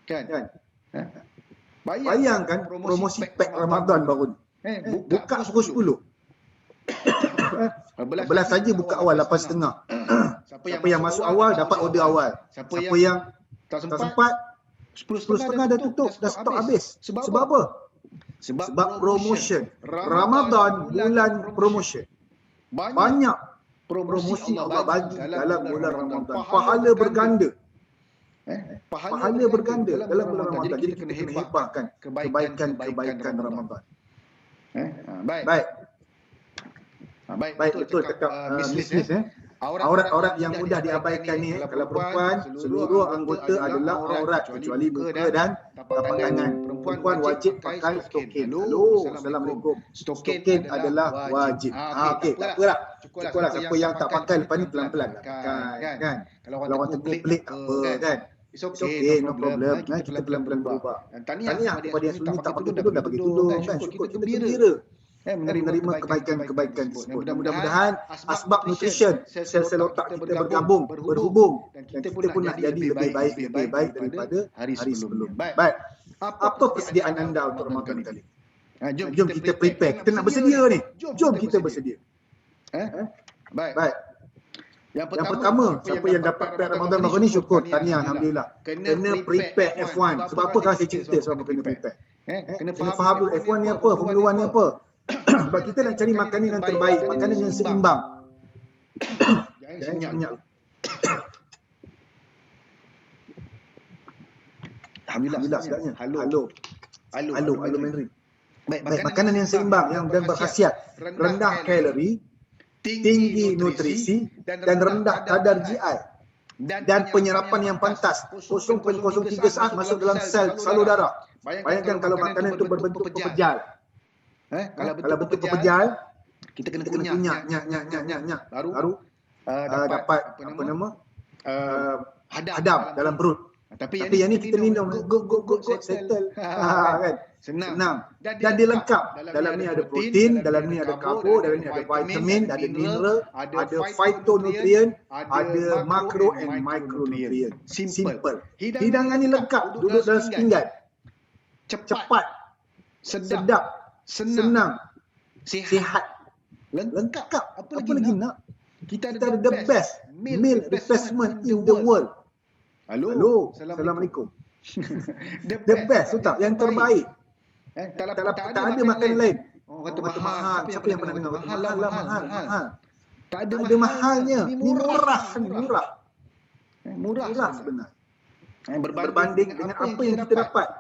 Kan? Bayangkan promosi pack Ramadan baru ni. Buka pukul 10. Belas saja buka awal 8.30. Siapa yang masuk awal dapat order awal. Siapa yang tak sempat 10.30 dah tutup, dah stok habis. Sebab apa? Sebab promotion. Ramadan bulan promotion. Banyak promosi Allah bagi dalam bulan Ramadan. Pahala berganda. Pahala berganda dalam bulan Ramadan. Jadi kita kena hebahkan kebaikan Ramadan. Baik, betul cakap bisnes. Aurat-aurat yang mudah diabaikan ni, kalau perempuan, seluruh anggota adalah aurat kecuali muka dan tapak tangan. Perempuan wajib pakai stokin. Halo, Assalamualaikum. Stokin adalah wajib. Okey, tak apalah. Cukuplah siapa yang tak pakai lepas ni pelan-pelan kan. Kalau orang tegur pelik tak apa kan. It's okay, no problem. Kita pelan-pelan berubah. Tahniah kepada yang sebelum ni tak pakai tudung dah pakai tudung kan. Syukur kita gembira. Menerima kebaikan tersebut. Mudah-mudahan asbab nutrition sel-sel otak kita berhubung dan kita pun nak jadi lebih baik daripada hari sebelum. Baik. Apa persediaan anda untuk Ramadan kali? Jom kita prepare. Kita nak bersedia ni. Jom kita bersedia. Baik. Yang pertama, siapa yang dapat pack Ramadan baru ni syukur. Tahniah, alhamdulillah. Kena prepare F1. Sebab apa kalau saya cerita sebab kena prepare? Kena faham dulu F1 ni apa, Formula 1 ni apa. Sebab kita nak cari makanan yang terbaik, makanan yang seimbang. Jangan senyap. Alhamdulillah sebenarnya. Halo Mandarin. Baik, makanan yang seimbang yang dan berkhasiat, rendah kalori, tinggi nutrisi dan rendah kadar GI dan penyerapan yang pantas. 0.03 saat masuk dalam sel salur darah. Bayangkan kalau makanan itu berbentuk pepejal. Kalau bentuk pepejal, kita kena kunyah. Baru dapat apa nama? Hadam dalam perut. Tapi yang ni kita minum go settle. Kan? Senang. Dan dia lengkap. Dalam ni ada protein, dalam ni ada karbo, dalam ni ada vitamin, ada mineral, ada phytonutrient, ada makro and micronutrient. Simple. Hidangan ni lengkap, duduk dalam sepinggan. Cepat, sedap, senang, sihat. Lengkap. Apa lagi nak? Kita ada the best meal replacement in the world. Halo, Assalamualaikum. The best tu tak, yang terbaik. Tak ada makan lain. Kata mahal. Siapa yang pernah dengar mahal? Tak ada mahalnya. Ni murah sebenarnya. Berbanding dengan apa yang kita dapat.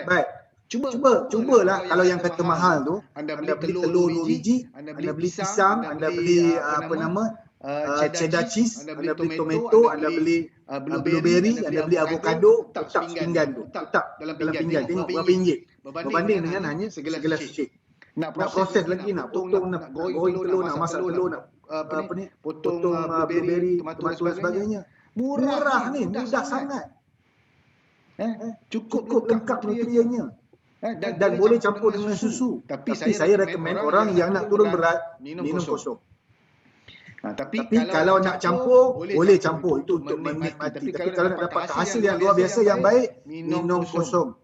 Baik. Cubalah kalau yang kata mahal tu, anda beli telur 2 biji, anda beli pisang, anda beli cheddar cheese, anda beli tomato, anda beli blueberry, anda beli avocado, letak pinggan tu. Letak dalam pinggan. Tengok berapa ringgit. Berbanding dengan hanya segelas shake. Nak proses lagi, nak potong, nak goreng telur, nak masak telur, nak potong blueberry, tomato dan sebagainya. Murah ni, mudah sangat. Cukup lengkap nutriennya. Dan boleh campur dengan susu. Tapi saya rekomen orang yang nak turun berat, minum kosong. Tapi kalau nak campur, boleh campur. Itu untuk menikmati. Tapi kalau nak dapat hasil yang luar biasa yang baik, minum kosong.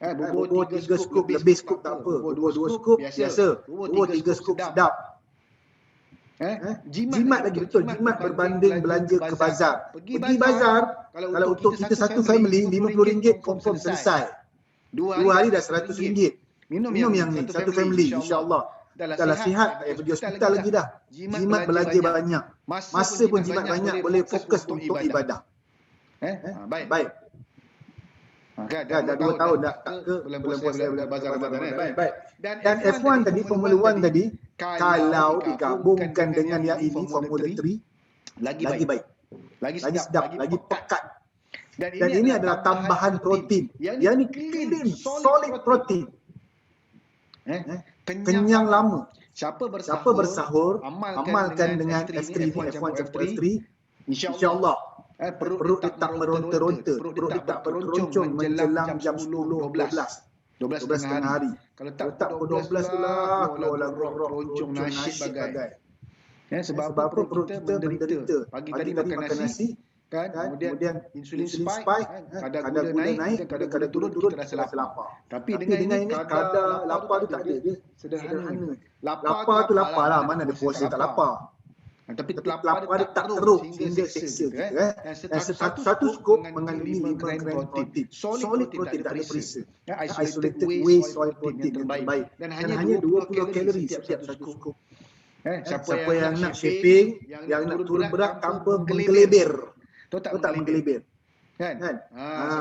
Bubur 3 skop, lebih skop tak apa. Bubur 2 skop biasa. Bubur 3 skop sedap. Jimat lagi betul. Jimat berbanding belanja ke bazar. Pergi bazar, kalau untuk kita satu family, RM50 confirm selesai. 2 hari dah RM100. Minum yang ni, satu family, insyaAllah. Dah sihat, tak payah pergi hospital lagi dah. Jimat belanja banyak. Masa pun jimat banyak, boleh fokus untuk ibadah. Baik. Dah 2 tahun dah tak ke bulan puasa bazar Ramadan. Baik. Dan F1 tadi, Formula 1 tadi, kalau digabungkan dengan yang ini, Formula 3, lagi baik. Lagi sedap, lagi pekat. Dan ini adalah tambahan protein. Yang ni clean, solid protein. Kenyang lama. Siapa bersahur, amalkan dengan F3 ni, F1 F3, insyaAllah perut dia tak meronta-ronta, perut dia tak berkeroncong menjelang jam 10-12 tengah hari. Kalau tak pukul 12 tu lah, keluar lagu rock, keroncong, nasyid bagai. Sebab apa perut kita menderita. Pagi tadi makan nasi, kan? Kemudian insulin spike, kadar gula naik, kadar turun, kita rasa lapar. Tapi dengan ini kadar lapar tu tak ada. Dia sederhana. Lapar tu lapar lah, mana ada puasa tak lapar. Tapi lapar dia tak teruk sehingga seksa kita. Dan satu skop mengandungi 5 gram protein. Solid protein, tak ada perisa. Isolated whey soy protein yang terbaik. Dan hanya 20 kalori setiap satu skop. Siapa yang nak shaping, yang nak turun berat tanpa menggelebir. Tak menggelebir. Kan?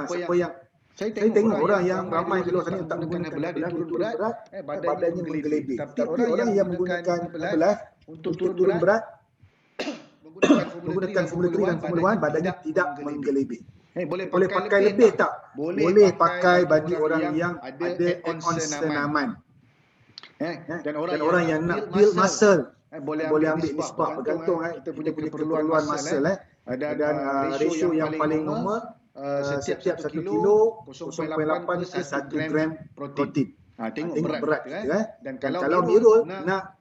Siapa yang saya tengok orang yang ramai di luar sana yang tak menggunakan belah, dia turun berat, badannya menggelebir. Tapi orang yang menggunakan belah untuk turun berat, menggunakan Formula 3 dan Formula 1, badannya tidak menggelebir. Boleh pakai lebih tak? Boleh pakai bagi orang yang ada add-on senaman. Dan orang yang nak build muscle, boleh ambil nisbah bergantung kita punya keperluan muscle. Dan ratio yang paling normal setiap 1 kilo 0.8 ke 1 gram protein. Tengok berat dan kalau Mirul nak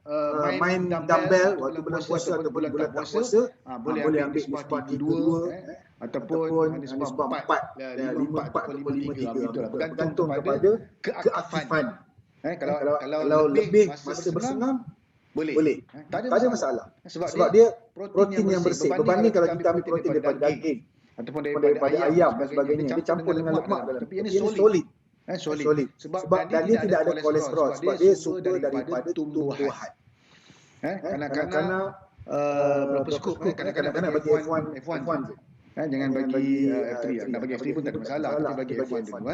main dumbbell waktu bulan puasa ataupun bulan tak puasa, boleh ambil nisbah 3 ataupun nisbah 4, 5.3 bergantung kepada keaktifan. Kalau lebih masa bersenam boleh. Tak ada masalah. Sebab dia protein yang bersih. Berbanding kalau kita ambil protein daripada daging ataupun daripada ayam dan sebagainya, dia campur dengan lemak dalam. Tapi ini solid. Sebab dan dia tidak ada kolesterol. Sebab dia sumber daripada tumbuhan. Kanak-kanak berapa skop? Kanak-kanak bagi F1 je. Jangan bagi F3. Nak bagi F3 pun tak ada masalah. Tapi bagi F1 dulu.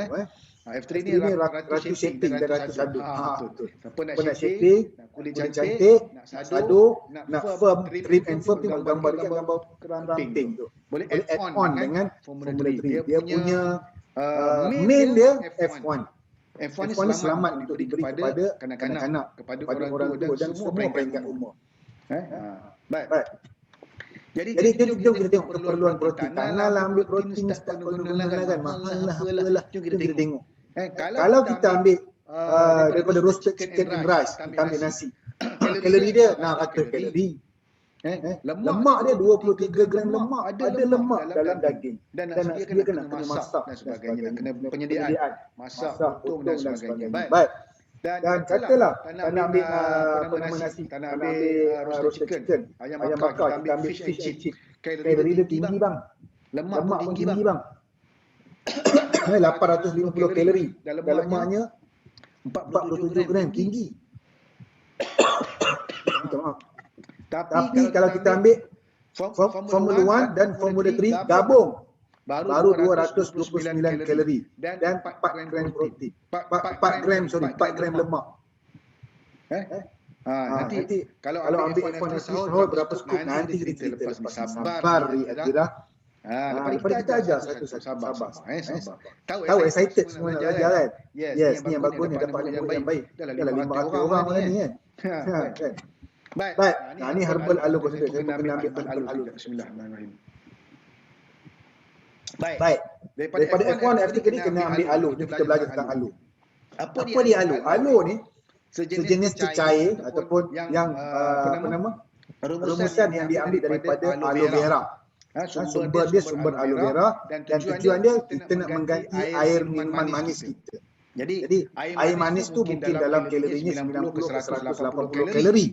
F3 ni ratu shaping dan ratu sadu. Siapa nak shaping, nak kulit cantik, nak sadu, nak firm, trim and firm, tengok gambar dekat gambar keramping tu. Boleh add on dengan Formula 3. Dia punya main dia F1. F1 ni selamat untuk diberi kepada kanak-kanak, kepada orang tua dan semua peringkat umur. Baik. Jadi jom kita tengok keperluan protein. Tanahlah ambil protein, start guna-guna kan. Mahal lah, apalah. Jom kita tengok. Kalau kita ambil daripada roasted chicken and rice, kita ambil nasi. Kalori dia 600 kalori. Lemak dia 23 gram lemak. Ada lemak dalam daging. Dan nak sediakan nak kena masak dan sebagainya. Kena penyediaan. Masak, potong dan sebagainya. Baik. Dan katalah tak nak ambil nasi, tak nak ambil roasted chicken, ayam bakar, kita ambil fish and chip. Kalori dia tinggi bang. Lemak pun tinggi bang. 850 kalori. Dan lemaknya 47 gram, tinggi. Tapi kalau kita ambil Formula 1 dan Formula 3 gabung, baru 229 kalori dan 4 gram protein. 4 gram lemak. Nanti kalau ambil F1 sahur berapa skop, nanti kita lepas ni. Sabar Akira. Daripada kita ajar satu-satu. Sabar. Tahu excited semua nak belajar kan? Yes, ni yang bagus ni, dapat ilmu yang baik. Dalam 500 orang mana ni kan? Baik. Ni herbal aloe concentrate. Saya kena ambil herbal aloe. Bismillahirrahmanirrahim. Baik. Daripada F1 F3 ni kena ambil aloe. Jom kita belajar tentang aloe. Apa dia aloe? Aloe ni sejenis cecair ataupun yang apa nama? Rumusan yang diambil daripada aloe vera. Sumber dia sumber aloe vera dan tujuan dia kita nak mengganti air minuman manis kita. Jadi air manis tu mungkin dalam kalorinya 90 ke 180 kalori.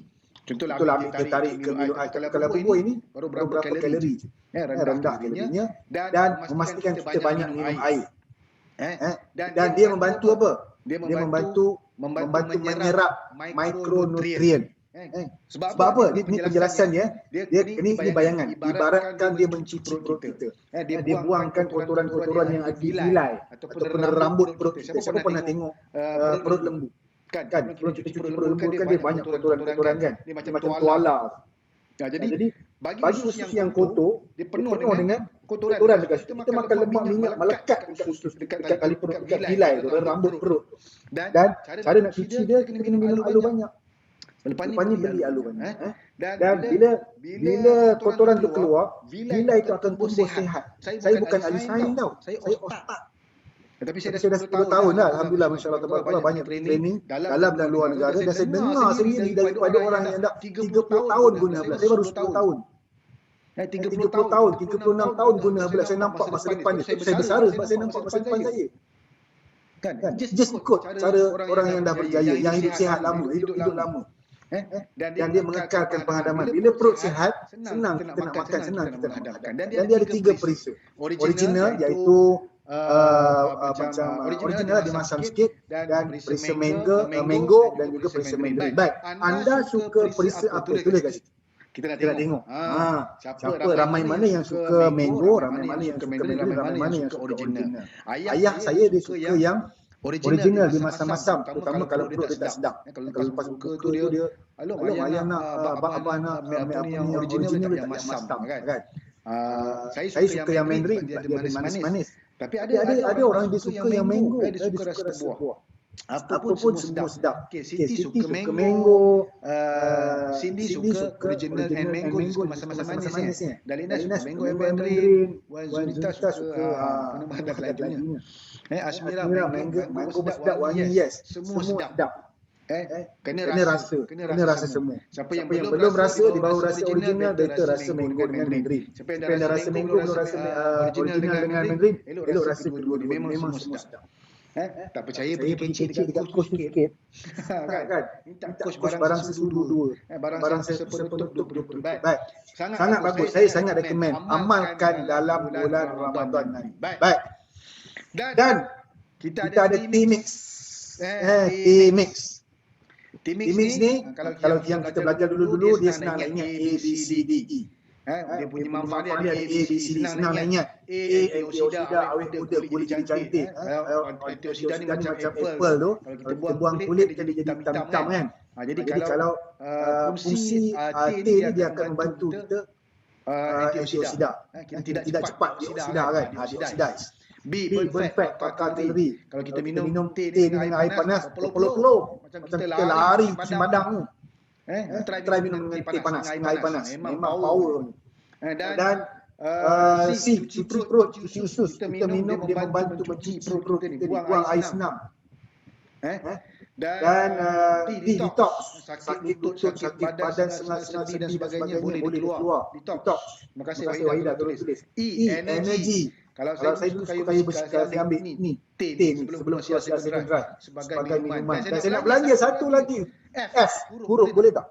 Contohlah ambil kita tarik ke minum air. Kalau buah ini baru berapa kalori je. Rendah kalorinya dan memastikan kita banyak minum air. Dan dia membantu apa? Dia membantu menyerap mikronutrien. Sebab apa? Ini penjelasannya. Ini bayangan. Ibaratkan dia mencuci perut kita. Dia buangkan kotoran-kotoran yang ada di gilai ataupun rambut perut kita. Siapa pernah tengok perut lembu? Kan cuci perut lembu kan dia banyak kotoran-kotoran kan. Dia macam tuala. Jadi bagi usus yang kotor, dia penuh dengan kotoran dekat situ. Kita makan lemak minyak melekat dekat usus, dekat kali perut, dekat gilai tu, rambut perut. Dan cara nak cuci dia kita kena minum aloe banyak. Lepas ni beli aloe banyak. Dan bila kotoran tu keluar, gilai itu akan tumbuh sihat. Saya bukan ahli sains tau. Saya otak. Tapi Saya dah 10 tahun dah. Alhamdulillah, masya-Allah, tabarakallah, banyak training dalam dan luar negara, dan saya dengar sendiri daripada orang yang dah 30 tahun guna belah. Saya baru 10 tahun. 30 tahun, 36 tahun guna belah. Saya nampak masa depan ni. Saya bersara sebab saya nampak masa depan saya. Kan? Just ikut cara orang yang dah berjaya, yang hidup sihat lama, hidup lama. Dan dia mengekalkan penghadaman. Bila perut sihat, senang kita nak makan, senang kita nak makan. Dan dia ada 3 perisa. Original, iaitu macam original dimasam sikit, dan perisa mango dan juga perisa mandarin. Baik, anda suka perisa apa? Tulis kat situ. Kita nak tengok. Siapa, ramai mana yang suka mango, ramai mana yang suka mandarin, ramai mana yang suka original. Ayah saya dia suka yang original dimasam-masam, terutama kalau perut dia tak sedap. Kalau lepas buka tu dia, ayah nak abang nak yang original tak yang masam kan. Saya suka yang mandarin, dia ada manis-manis. Tapi ada orang dia suka yang mango, dia suka rasa buah. Apa pun semua sedap. Siti suka mango, Cindy suka original and mango, suka masam-masam manisnya. Dalina suka mango and mandarin, Wan Zunita suka mana lainnya. Asmira mango sedap, wangi, yes. Semua sedap. Kena rasa semua. Siapa yang belum rasa, di bawah rasa original, better rasa mango dengan mandarin. Siapa yang dah rasa mango, belum rasa original dengan mandarin, elok rasa kedua. Memang semua sedap. Tak percaya pergi kecil dekat kos sikit. Kan? Minta kos barang sesudu dua. Barang sepenutup 20. Baik. Sangat bagus. Saya sangat recommend. Amalkan dalam bulan Ramadan nanti. Baik. Dan kita ada T-Mix. T-Mix ni, kalau yang kita belajar dulu, dia senang nak ingat A, B, C, D, E. Dia punya manfaat dia ada A, B, C, D, senang nak ingat. A, antioksida, awet muda, kulit jadi cantik. Antioksida ni macam apple tu, kalau kita buang kulit jadi hitam-hitam kan. Jadi kalau fungsi T ni dia akan membantu kita antioksida. Kita tidak cepat dioksida kan, dioksidize. B, burn fat, bakar kalori. Kalau kita minum teh dengan air panas, peluk-peluk. Macam kita lari di padang tu. Try minum dengan teh panas, dengan air panas. Memang power. Dan C, cuci perut, cuci usus. Kita minum, dia membantu mencuci perut kita ni. Buang air senam. Dan D, detox. Sakit lutut, sakit badan, sengat-sengat sedih dan sebagainya boleh keluar. Detox. Terima kasih Wahidah tulis. E, energy. Kalau saya dulu suka kayu bersikap, saya ambil ni teh ni sebelum siasat drive sebagai minuman. Dan saya nak belanja satu lagi F, huruf boleh tak?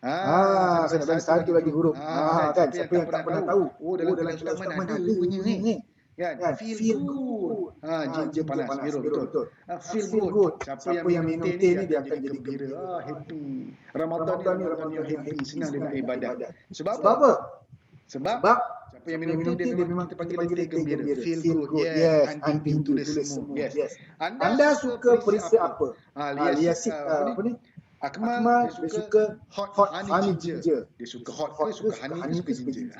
Saya nak belanja satu lagi huruf. Kan, siapa yang tak pernah tahu? Dalam Sulaiman ada punya ni. Kan, feel good. Ginger panas, betul. Feel good. Siapa yang minum teh ni dia akan jadi gembira. Happy. Ramadan ni yang happy, senang dia nak ibadat. Sebab apa? Sebab siapa yang minum teh dia memang kita panggil teh gembira. Feel good. Yes, Andy tulis semua. Yes. Anda suka perisa apa? Liasit apa ni? Akmal dia suka hot honey ginger. Dia suka hot ke suka honey ke suka ginger.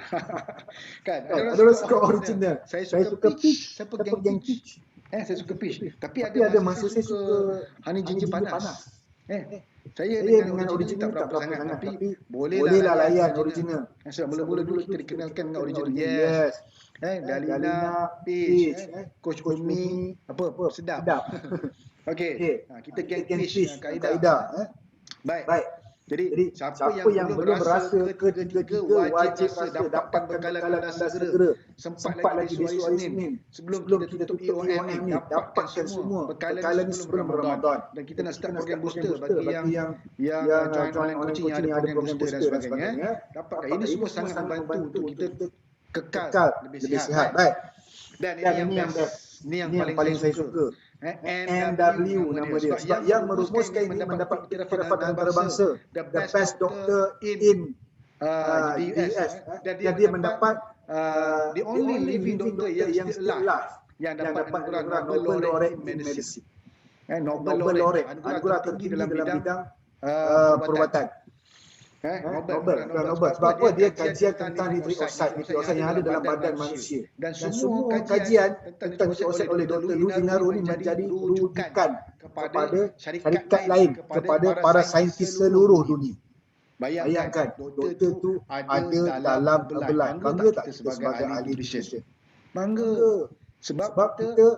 Kan? Ada orang suka original. Saya suka peach. Siapa yang peach? Saya suka peach. Tapi ada masa saya suka honey ginger panas. Saya dengan original tak berapa sangat, tapi bolehlah layan original. Sebab mula-mula dulu kita dikenalkan dengan original. Yes. Dalina, Peach, Coach Umi, apa sedap. Okey. Kita geng fish kaedah. Baik. Jadi siapa yang belum berasa ketiga wajib rasa, dapatkan bekalan anda segera. Sempat lagi besok hari Senin. Sebelum kita tutup EOM ni, dapatkan semua bekalan ni sebelum Ramadan. Dan kita nak start program booster bagi yang join online coaching yang ada program booster dan sebagainya. Dapatkan. Ini semua sangat membantu untuk kita kekal lebih sihat. Baik. Dan ini yang best. Ini yang paling saya suka. NW nama dia. Sebab yang merumuskan ini mendapat kirafat antarabangsa. The best doctor in the US. Dan dia mendapat the only living doctor yang still alive. Yang dapat anugerah Nobel laureate in medicine. Nobel laureate. Anugerah tertinggi dalam bidang perubatan. Nobel. Sebab apa? Dia kajian tentang nitric oxide yang ada dalam badan manusia. Dan semua kajian tentang nitric oxide oleh Dr. Luzinaro ni menjadi rujukan kepada syarikat lain, kepada para saintis seluruh dunia. Bayangkan, doktor tu ada dalam belai. Bangga tak kita sebagai ahli nutrition? Bangga. Sebab kita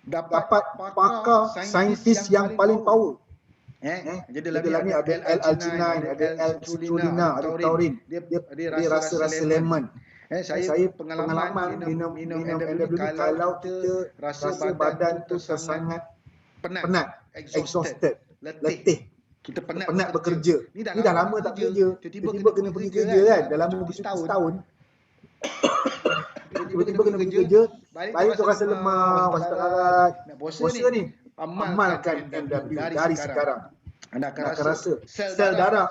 dapat pakar saintis yang paling power. Jadi dalam ni ada L-arginine, ada L-citrulina, ada taurin. Dia rasa-rasa lemon. Saya pengalaman minum NWD kalau kita rasa badan tu sangat penat, exhausted, letih. Kita penat bekerja. Ni dah lama tak bekerja. Tiba-tiba kena pergi kerja kan. Dah lama pergi setahun. Tiba-tiba kena pergi kerja. Balik tu rasa lemah, rasa tak larat. Puasa ni, amalkan NW dari sekarang. Anda akan rasa sel darah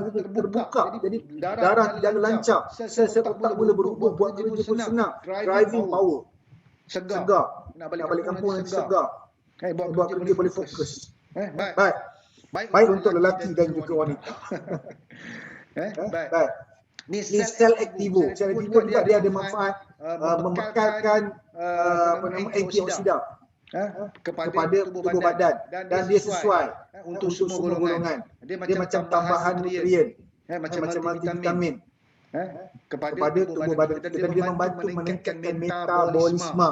kita terbuka. Jadi darah jalan lancar. Sel otak mula berubah, buat kerja pun senang. Driving power. Segar. Nak balik kampung nanti segar. Buat kerja boleh fokus. Baik untuk lelaki dan juga wanita. Baik. Ni sel aktivo. Sel aktivo juga dia ada manfaat membekalkan antioksidan kepada tubuh badan dan dia sesuai untuk semua golongan. Dia macam tambahan nutrien, macam multivitamin kepada tubuh badan kita dan dia membantu meningkatkan metabolisme.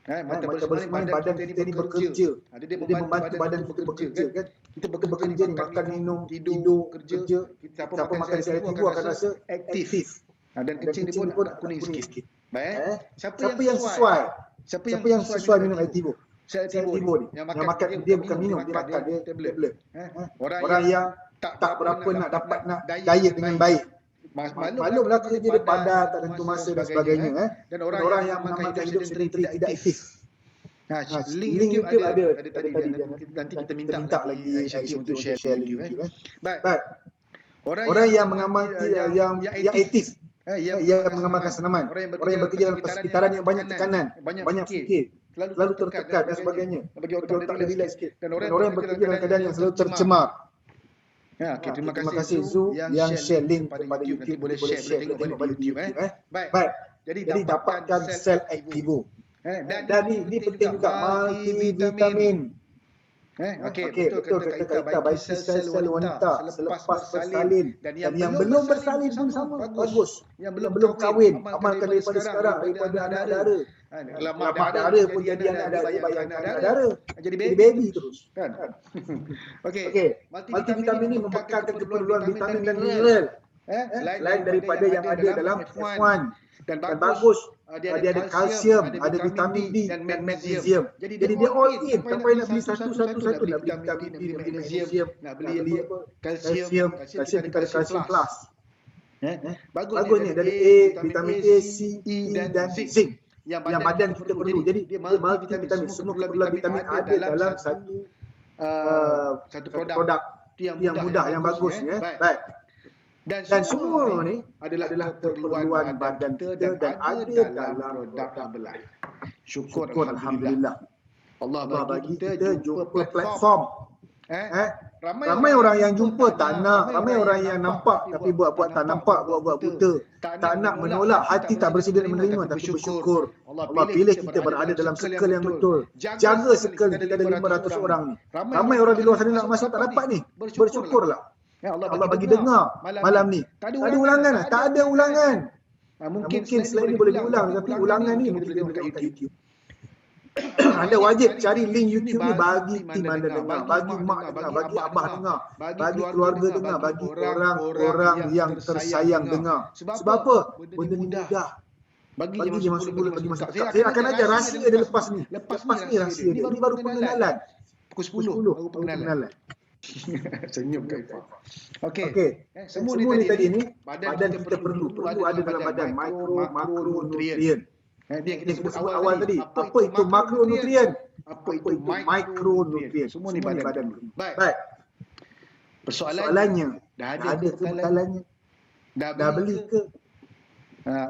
Metabolisme badan kita ni bekerja. Dia membantu badan kita bekerja kan. Kita bekerja ni makan, minum, tidur, kerja. Siapa makan sel aktivo akan rasa aktif. Dan kencing dia pun nak kuning sikit. Baik. Siapa yang sesuai? Siapa yang sesuai minum aktivo? Sel aktivo ni. Yang makan dia bukan minum, dia makan dia tablet. Orang yang tak berapa nak dapat diet dengan baik. Maklumlah kerja dia padat, tak tentu masa dan sebagainya. Dan orang yang mengamalkan hidup sedentari tidak aktif. Link YouTube ada tadi. Nanti kita minta lagi Aisyah untuk share link YouTube. Baik. Orang yang mengamalkan yang aktif, yang mengamalkan senaman, orang yang bekerja dalam persekitaran yang banyak tekanan, banyak fikir, selalu tertekan dan sebagainya, bagi otak dia relax sikit. Dan orang yang bekerja dalam keadaan yang selalu tercemar. Terima kasih Zu yang share link kepada YouTube. Boleh share, boleh tengok pada YouTube. Baik. Jadi dapatkan sel aktivo. Dan ni penting juga, multivitamin. Betul kata kita baik sel wanita selepas bersalin dan yang belum bersalin pun sama bagus. Yang belum kahwin amalkan daripada sekarang, daripada anak dara. Lama dara pun jadi anak dara, bayangkan anak dara jadi baby terus kan. Okey. Multivitamin ni membekalkan keperluan vitamin dan mineral lain daripada yang ada dalam F1 dan bagus. Dia ada kalsium, ada vitamin D dan magnesium. Jadi dia all in. Tak payah nak beli satu. Nak beli vitamin D, nak beli magnesium, nak beli kalsium. Kalsium kita ada kalsium plus. Bagus ni dari A, vitamin A, C, E dan zinc yang badan kita perlu. Jadi dia multivitamin. Semua keperluan vitamin ada dalam satu produk yang mudah, yang bagus. Baik. Dan semua ni adalah keperluan badan kita dan ada dalam produk Herbalife. Syukur Alhamdulillah. Allah bagi kita jumpa platform. Ramai orang yang jumpa tak nak, ramai orang yang nampak tapi buat-buat tak nampak, buat-buat buta. Tak nak menolak, hati tak bersedia menerima, tapi bersyukur. Allah pilih kita berada dalam circle yang betul. Jaga circle kita ada 500 orang ni. Ramai orang di luar sana nak masuk tak dapat ni. Bersyukurlah. Allah bagi dengar malam ni. Tak ada ulangan lah. Tak ada ulangan. Mungkin selain ni boleh diulang, tapi ulangan ni mungkin dia dekat YouTube. Anda wajib cari link YouTube ni bagi tim anda dengar, bagi mak dengar, bagi abah dengar, bagi keluarga dengar, bagi orang-orang yang tersayang dengar. Sebab apa? Benda ni mudah. Bagi dia masuk mulut, bagi masuk akal. Saya akan ajar rahsia dia lepas ni. Lepas ni rahsia dia. Ini baru pengenalan. Pukul 10 baru pengenalan. Senyum Kaifah. Okey. Semua ni tadi ni badan kita perlu ada dalam badan makronutrien. Dia yang kita sebut awal tadi. Apa itu makronutrien? Apa itu mikronutrien? Semua ni badan. Baik. Persoalannya, dah ada ke bekalannya? Dah beli ke?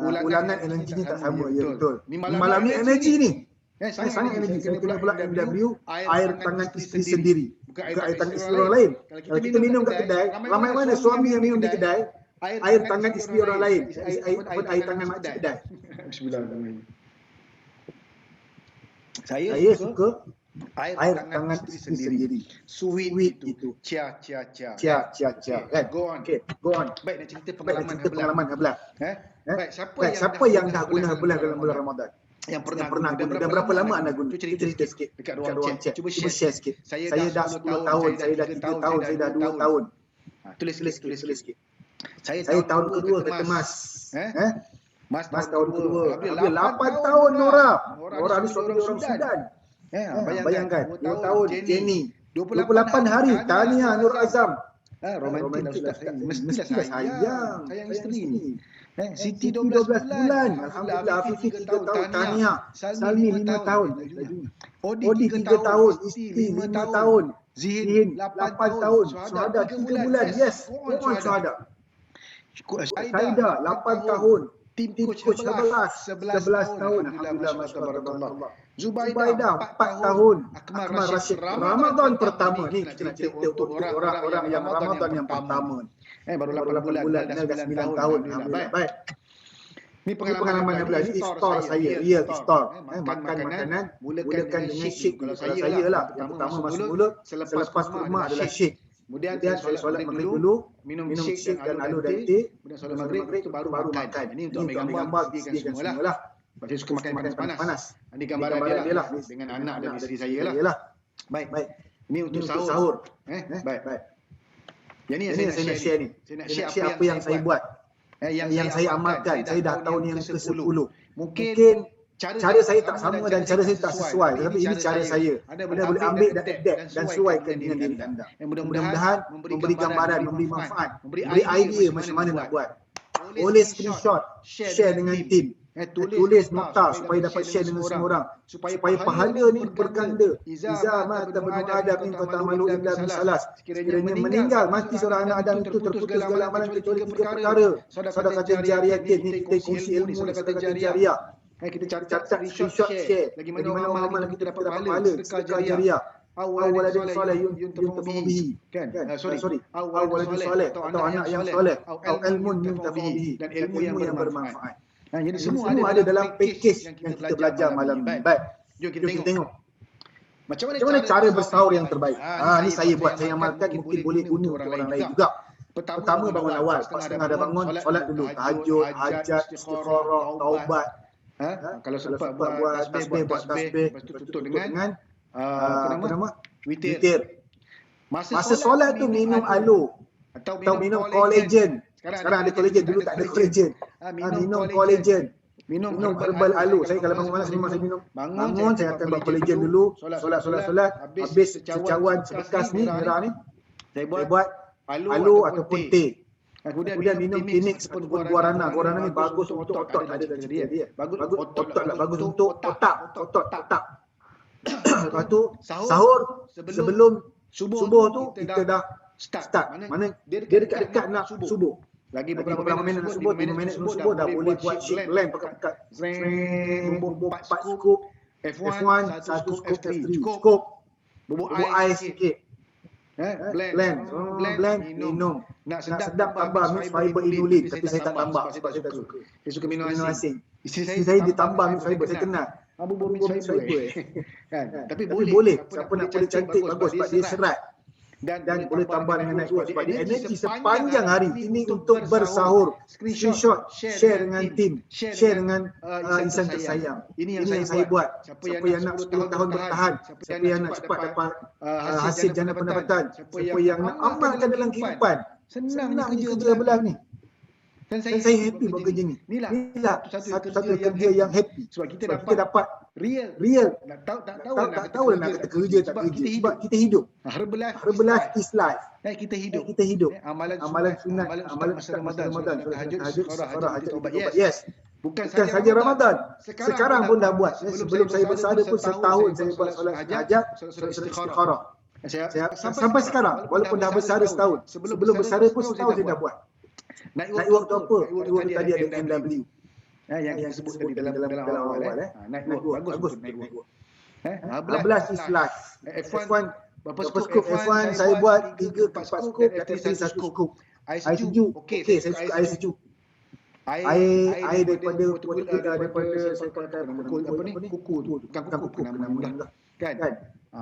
Ulangan energinya tak sama. Ya betul. Ni malam ni energi ni. Sangat energi. Saya kena pula MW air tangan isteri sendiri. Bukan air tangan isteri orang lain. Kalau kita minum kat kedai, ramai mana suami yang minum di kedai, air tangan isteri orang lain. Air tangan makcik kedai. Bismillahirrahmanirrahim. Saya suka air tangan isteri sendiri. Sweet itu. Cia. Kan? Go on. Baik, nak cerita pengalaman Herbalife. Baik, siapa yang dah guna Herbalife dalam bulan Ramadan? yang pernah guna dan berapa lama anda guna? Cerita sikit dekat dekat ruang chat. Cuba Cuba share sikit. Saya dah 10 tahun, saya dah 3 tahun, saya dah 2 tahun. Tulis sikit. Saya Tahun kedua kata Mas. Mas Mas tahun kedua. Alhamdulillah 8 tahun Nora. Nora Nora ni ni suami orang Sudan. Bayangkan 2 tahun Jenny. 28 hari Tania Nur Azam. Romantik lah Ustaz. Mestilah sayang. Sayang isteri. Siti 12 bulan. Alhamdulillah Afifi 3 tahun. Tania. Salmi 5 tahun. Odi 3 tahun. Isteri 5 tahun. Zihin 8 tahun. Syuhada 3 bulan. Yes. Semua syuhada. Saida 8 tahun. Tim coach 11 tahun. Alhamdulillah masya-Allah. Zubaidah 4 tahun. Akmal Rashid Ramadan pertama ni kita nak cerita untuk orang-orang yang Ramadan yang pertama. Baru 8 bulan dah 9 tahun. Alhamdulillah. Baik. Ni pengalaman Nabil ni iftar saya, real iftar. Makan makanan mulakan dengan shake. Kalau saya lah pertama masuk mulut, selepas kurma adalah shake. Kemudian saya solat maghrib dulu, minum shake dan alu dan teh. Kemudian solat maghrib itu baru makan. Ini untuk ambil gambar disediakan semualah. Saya suka makan panas. Ini gambaran dia lah dengan anak dan isteri saya lah. Baik. Ini untuk sahur. Baik. Yang ni yang saya nak share ni. Saya nak share apa yang saya buat. Yang saya amalkan. Saya dah tahun yang ke-10. Mungkin cara saya tak sama dan cara saya tak sesuai. Tetapi ini cara saya. Anda boleh ambil dan adapt dan sesuaikan dengan diri anda. Mudah-mudahan memberi gambaran, memberi manfaat, memberi idea macam mana nak buat. Boleh screenshot, share dengan tim. Tulis nota supaya dapat share dengan semua orang. Supaya pahala ni berganda. Iza ma tabnu adam in fatamalu illa bisalas. Sekiranya meninggal mati seorang anak Adam itu terputus segala amalan kecuali 3 perkara. Sedekah jariyatin ni kita kongsi ilmu dan sedekah jariyah. Kita catat screenshot share. Lagi mana amal kita dapat pahala sedekah jariyah. Awaladin soleh yuntafu bihi. Sorry. Awaladin soleh atau anak yang soleh. Atau ilmun yuntafu bihi. Dan ilmu yang bermanfaat. Jadi semua ada dalam package yang kita belajar malam ni. Baik. Jom kita tengok. Macam mana cara bersahur yang terbaik? Ni saya buat, saya amalkan, mungkin boleh guna untuk orang lain juga. Pertama bangun awal, 4:30 dah bangun, solat dulu, tahajud, hajat, istikharah, taubat. Kalau sempat buat tasbih, lepas tu tutup dengan apa nama? Witir. Masa solat tu minum aloe atau minum collagen. Sekarang ada collagen, dulu tak ada collagen. Minum collagen. Minum herbal aloe. Saya kalau bangun malam memang saya minum. Bangun saya akan buat collagen dulu, solat. Habis secawan sebekas ni, merah ni, saya buat aloe ataupun teh. Kemudian minum klinik seperti guarana. Guarana ni bagus untuk otot. Ada dalam cerita dia. Bagus otot lah, bagus untuk otak. Lepas tu sahur sebelum subuh tu kita dah start. Mana dia dekat-dekat nak subuh. Lagi beberapa minit nak subuh, 5 minit sebelum subuh dah boleh buat shake blend pekat-pekat. Bubuk 4 scoop F1, 1 scoop F3 cukup. Bubuk ais sikit. Blend, minum. Nak sedap tambah mix fiber inulin, tapi saya tak tambah sebab saya tak suka. Saya suka minum asin. Isteri saya ditambah mix fiber, saya kenal. Bubuk mix fiber. Tapi boleh. Siapa nak boleh cantik bagus sebab dia serat. Dan boleh tambah dengan night work sebab dia energi sepanjang hari. Ini untuk bersahur. Screenshot, share dengan tim, share dengan insan tersayang. Ini yang saya buat. Siapa yang nak 10 tahun bertahan, siapa yang nak cepat dapat hasil jana pendapatan, siapa yang nak amalkan dalam kehidupan. Senang kerja belah ni. Dan saya happy buat kerja ni. Inilah satu kerja yang happy. Sebab kita dapat real. Tak tahu nak kata kerja tak kerja. Sebab kita hidup. Herbalife is life. Kita hidup. Amalan sunat, amalan Ustaz masa Ramadan. Tahajud, istikharah, hajat, taubat. Yes. Bukan saja Ramadan. Sekarang pun dah buat. Sebelum saya bersara pun setahun saya buat solat hajat, solat istikharah. Sampai sekarang, walaupun dah bersara setahun. Sebelum bersara pun setahun saya dah buat. Night work tu apa? Night work tu tadi ada MW. Yang sebut tadi dalam awal. Night work. Bagus night work. 11 is life. F1 berapa scoop F1 saya buat 3 ke 4 scoop, F3 1 scoop. Air sejuk. Okey, saya suka air sejuk. Air daripada saya kata apa ni? Kuku tu. Bukan kuku nama. Kan?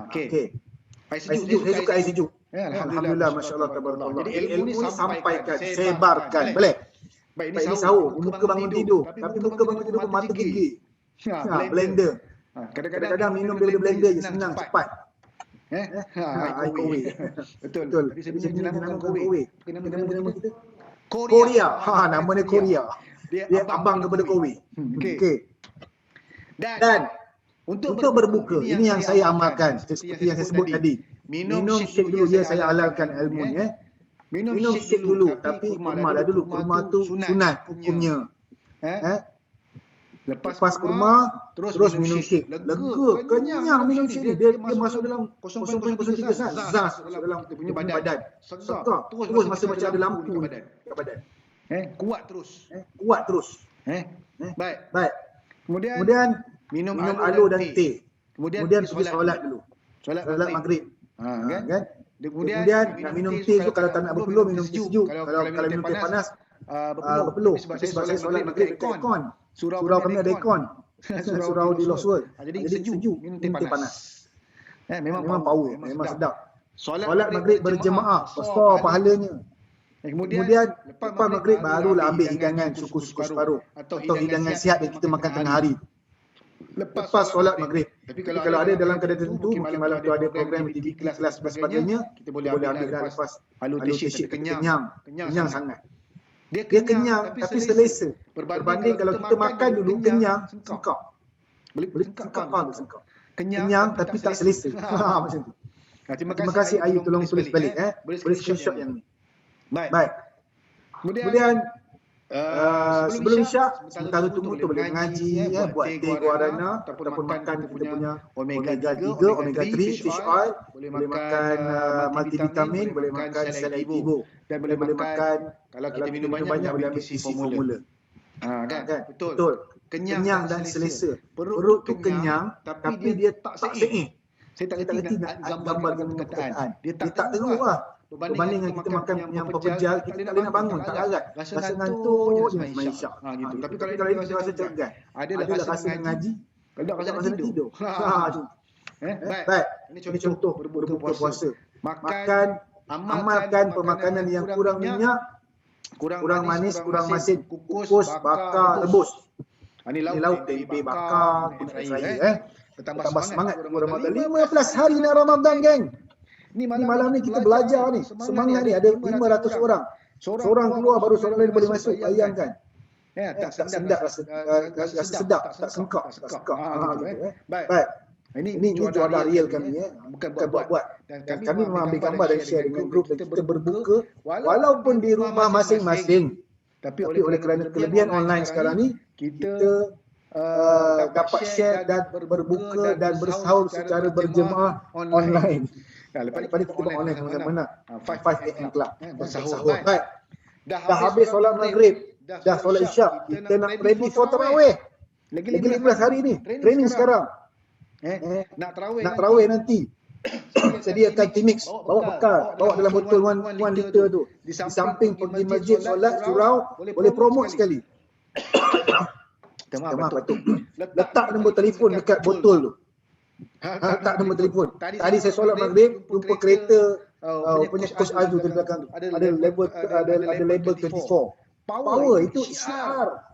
Okey. Air sejuk, saya suka air sejuk. Alhamdulillah, masya-Allah, tabarakallah. Jadi ilmu ni sampaikan, sebarkan. Boleh? Baik, ini sahur, muka bangun tidur. Tapi muka bangun tidur pun mata gigit. Blender. Kadang-kadang minum daripada blender je, senang, cepat. Air kowe. Betul. Betul. Tadi saya Jadi punya nama dinamakan kowe. kowe. Nama kita? Korea. Korea. Nama dia Korea. Dia abang kepada kowe. Okey. Okey. Dan untuk berbuka, ini yang saya amalkan seperti yang saya sebut tadi. Minum shake dulu, dia saya halalkan ilmu ni. Minum shake dulu, tapi kurma dah dulu. Kurma tu sunat hukumnya. Lepas kurma, terus minum shake. Lega, kenyang minum shake ni. Dia masuk dalam 0.03 zat dalam kita punya badan. Sekar. Terus masa macam ada lampu kat badan. Kuat terus. Kuat terus. Baik. Kemudian minum aloe dan teh. Kemudian pergi solat dulu. Solat maghrib. Kan? Kemudian nak minum teh tu kalau tak nak berpeluh minum teh sejuk. Kalau minum teh panas berpeluh. Sebab saya solat maghrib dekat aircon. Surau kami ada aircon. Surau di Lost World. Jadi sejuk minum teh panas. Memang power, memang sedap. Solat maghrib berjemaah, besar pahalanya. Kemudian lepas maghrib barulah ambil hidangan suku-suku separuh atau hidangan sihat yang kita makan tengah hari. Lepas solat maghrib. Tapi kalau ada dalam keadaan tertentu, mungkin malam tu ada program TV kelas dan sebagainya, kita boleh ambil dah lepas aloe kenyang sangat. Dia kenyang tapi selesa. Berbanding kalau kita makan dulu kenyang, sengkak. Boleh sengkak. Kenyang tapi tak selesa. Macam tu. Terima kasih Ayu, tolong tulis balik boleh screenshot yang ni. Baik. Kemudian sebelum isyak, sementara tunggu tu boleh mengaji, buat teh guarana ataupun makan kita punya omega 3, omega 3 fish oil, boleh makan multivitamin, boleh makan selativo dan boleh makan kalau kita minum banyak boleh ambil CC formula. Kan? Betul. Kenyang dan selesa. Perut tu kenyang tapi dia tak sengih. Saya tak reti nak gambar dengan perkataan. Dia tak teruk lah. Berbanding dengan kita makan yang pekerja, kita tak boleh nak bangun, tak larat. Rasa ngantuk je Ismail Syak. Gitu. Tapi kalau ini kita rasa cergas. Adalah rasa mengaji, kalau tak rasa tidur. Baik. Ini contoh berbuka puasa. Amalkan pemakanan yang kurang minyak, kurang manis, kurang masin, kukus, bakar, rebus. Ini lauk tempe bakar, saya tambah semangat Ramadan. 15 hari nak Ramadan, geng. Ni malam ni kita belajar ni. Semangat ni ada 500 orang. Seorang keluar baru seorang lain boleh masuk. Bayangkan. Tak sedap rasa sedap, tak sengkak. Baik. Ini jualan real kami bukan buat. Dan kami memang ambil gambar dan share dengan grup dan kita berbuka walaupun di rumah masing-masing. Tapi oleh kerana kelebihan online sekarang ni kita dapat share dan berbuka dan bersahur secara berjemaah online. Lepas kita buat online mana-mana 5 AM Club bersahur. Baik. Dah habis solat maghrib, dah solat isyak, kita nak ready for tarawih. Lagi 15 hari ni, training sekarang. Nak tarawih nanti. Sediakan T-Mix, bawa bekal, bawa dalam botol 1 liter tu. Di samping pergi masjid solat surau, boleh promote sekali. Maaf Patuk. Letak nombor telefon dekat botol tu. Tak nombor telefon. Tadi saya solat maghrib, jumpa kereta punya kos Aju di belakang tu. Ada label 24. Power itu syiar.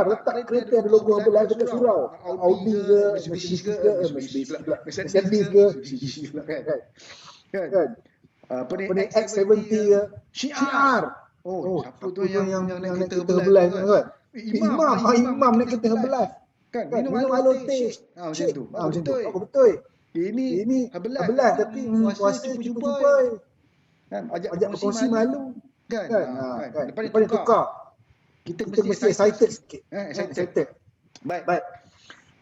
Letak kereta ada logo Herbalife dekat surau. Audi ke, Mercedes ke, kan? Apa ni X70 ke, syiar. Apa tu yang naik kereta Herbalife kan? Imam naik kereta Herbalife. Kan minum aloe teh. Macam tu. Betul. Ini Herbalife tapi puasa cuba-cuba. Kan ajak berkongsi malu. Kan. Lepas tukar. Kita mesti excited sikit. Excited. Baik.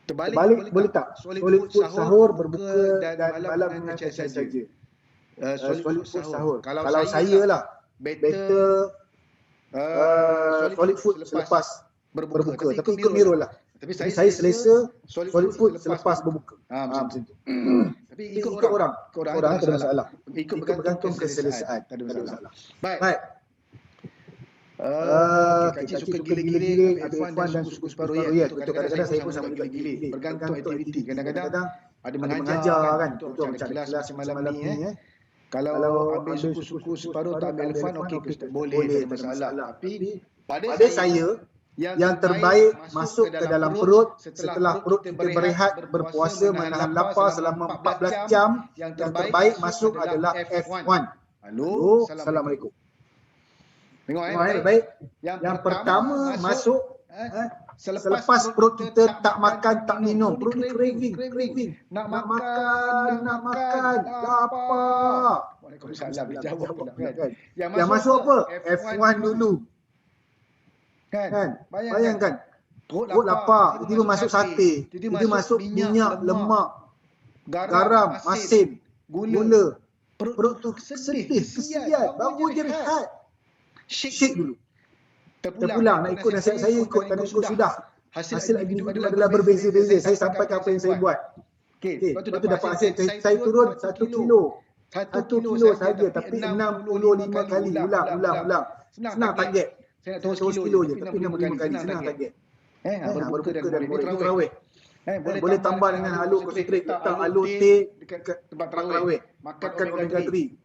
Terbalik boleh tak? Solid food sahur berbuka dan malam dengan cacah saja. Solid food sahur. Kalau saya lah better solid food selepas berbuka. Tapi ikut Mirul lah. Tapi saya selesa solid food selepas berbuka. Macam tu. Tapi ikut orang tak ada masalah. Ikut bergantung keselesaan. Tak ada masalah. Baik. Kecil suka gilir-gilir, ada Irfan dan suku separuh ya. Betul, kadang-kadang saya pun sama juga gilir. Bergantung aktiviti. Kadang-kadang ada mengajar kan. Untuk macam kelas malam ni. Kalau ambil suku-suku separuh tak ambil Irfan, okey, boleh, tak ada masalah. Tapi pada saya, saya lebih suka kelas malam. Sebab kelas malam ni kita boleh Yang terbaik masuk ke dalam perut. Setelah perut kita berehat berpuasa menahan lapar selama 14 jam. Yang terbaik masuk adalah F1. Halo, Assalamualaikum. Tengok Baik. Yang pertama masuk selepas perut kita tak makan, tak minum, perut ni craving. Nak makan, lapar. Waalaikumsalam, dijawab pula kan. Yang masuk apa? F1 dulu. Kan? Bayangkan. Perut lapar, tiba-tiba masuk sate, tiba-tiba masuk minyak, lemak, garam, masin, gula. Perut tu sedih, kesian, baru je rehat. Shake dulu. Terpulang, nak ikut nasihat saya, ikut, tak nak ikut sudah. Hasil individu adalah berbeza-beza. Saya sampaikan apa yang saya buat. Okey, lepas tu dapat hasil, saya turun 1 kilo. 1 kilo saja, tapi 65 kali, ulang. Senang target. Saya nak turun 1 kilo je, tapi 65 kali, senang target. Berbuka dan terawih. Boleh tambah dengan halus konsentrik, tak halus teh dekat tempat terawih. Makan omega 3.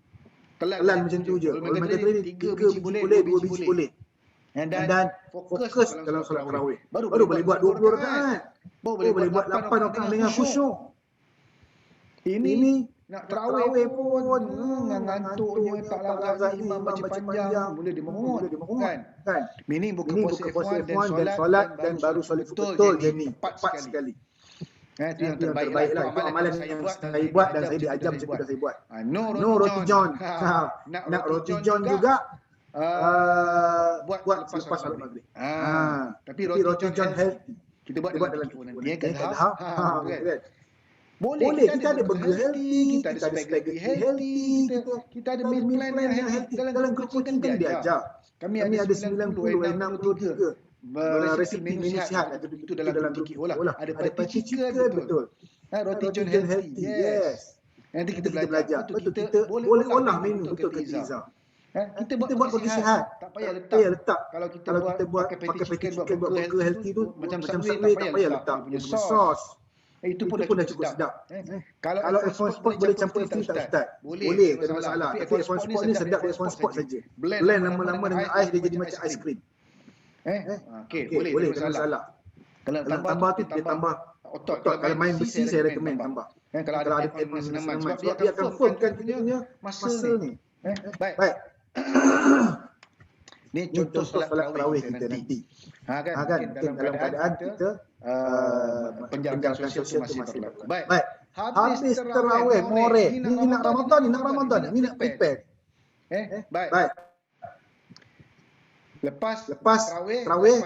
Telan macam tu je. Omega 3 ni 3 biji boleh, 2 biji boleh. Dan fokus dalam solat terawih. Baru boleh buat 20 rakaat. Baru boleh buat 8 rakaat dengan khusyuk. Ini nak terawih pun ngantuknya tak larat imam baca panjang, boleh dimengut kan. Ini buka puasa F1 dan solat dan baru solat betul je ni 4 sekali. Itu yang terbaik lah. Itu amalan yang saya buat dan saya diajar macam tu dah saya buat. No roti john. Nak roti john juga buat lepas solat maghrib. Tapi roti john healthy. Kita buat dalam nanti kan. Boleh, kita ada burger healthy, kita ada spaghetti healthy, kita ada meal plan yang healthy. Dalam grup kita diajar. Kami ada 63 resipi menu sihat. Itu dalam grup kita lah. Ada patty chicken, betul. Roti john healthy, yes. Nanti kita belajar. Betul, kita boleh olah menu betul ke Iza. Kita buat burger sihat. Tak payah letak. Kalau kita buat pakai patty chicken, buat burger healthy tu, macam Subway tak payah letak punya sos. Itu pun dah cukup sedap. Kalau F1 Sport boleh campur itu tak Ustaz? Boleh, tak ada masalah. Tapi F1 Sport ni sedap F1 Sport saja. Blend lama-lama dengan ais dia jadi macam aiskrim. Okey, boleh, tak ada masalah. Kalau tambah tu kita tambah otot. Kalau main besi saya recommend tambah. Kalau ada senaman sebab dia akan firmkan kita punya muscle ni. Baik. Ni contoh solat tarawih kita nanti. Kan dalam keadaan kita penjarakan sosial itu masih berlaku. Baik. Habis tarawih more. Ni nak Ramadan, ni nak prepare. Baik. Lepas tarawih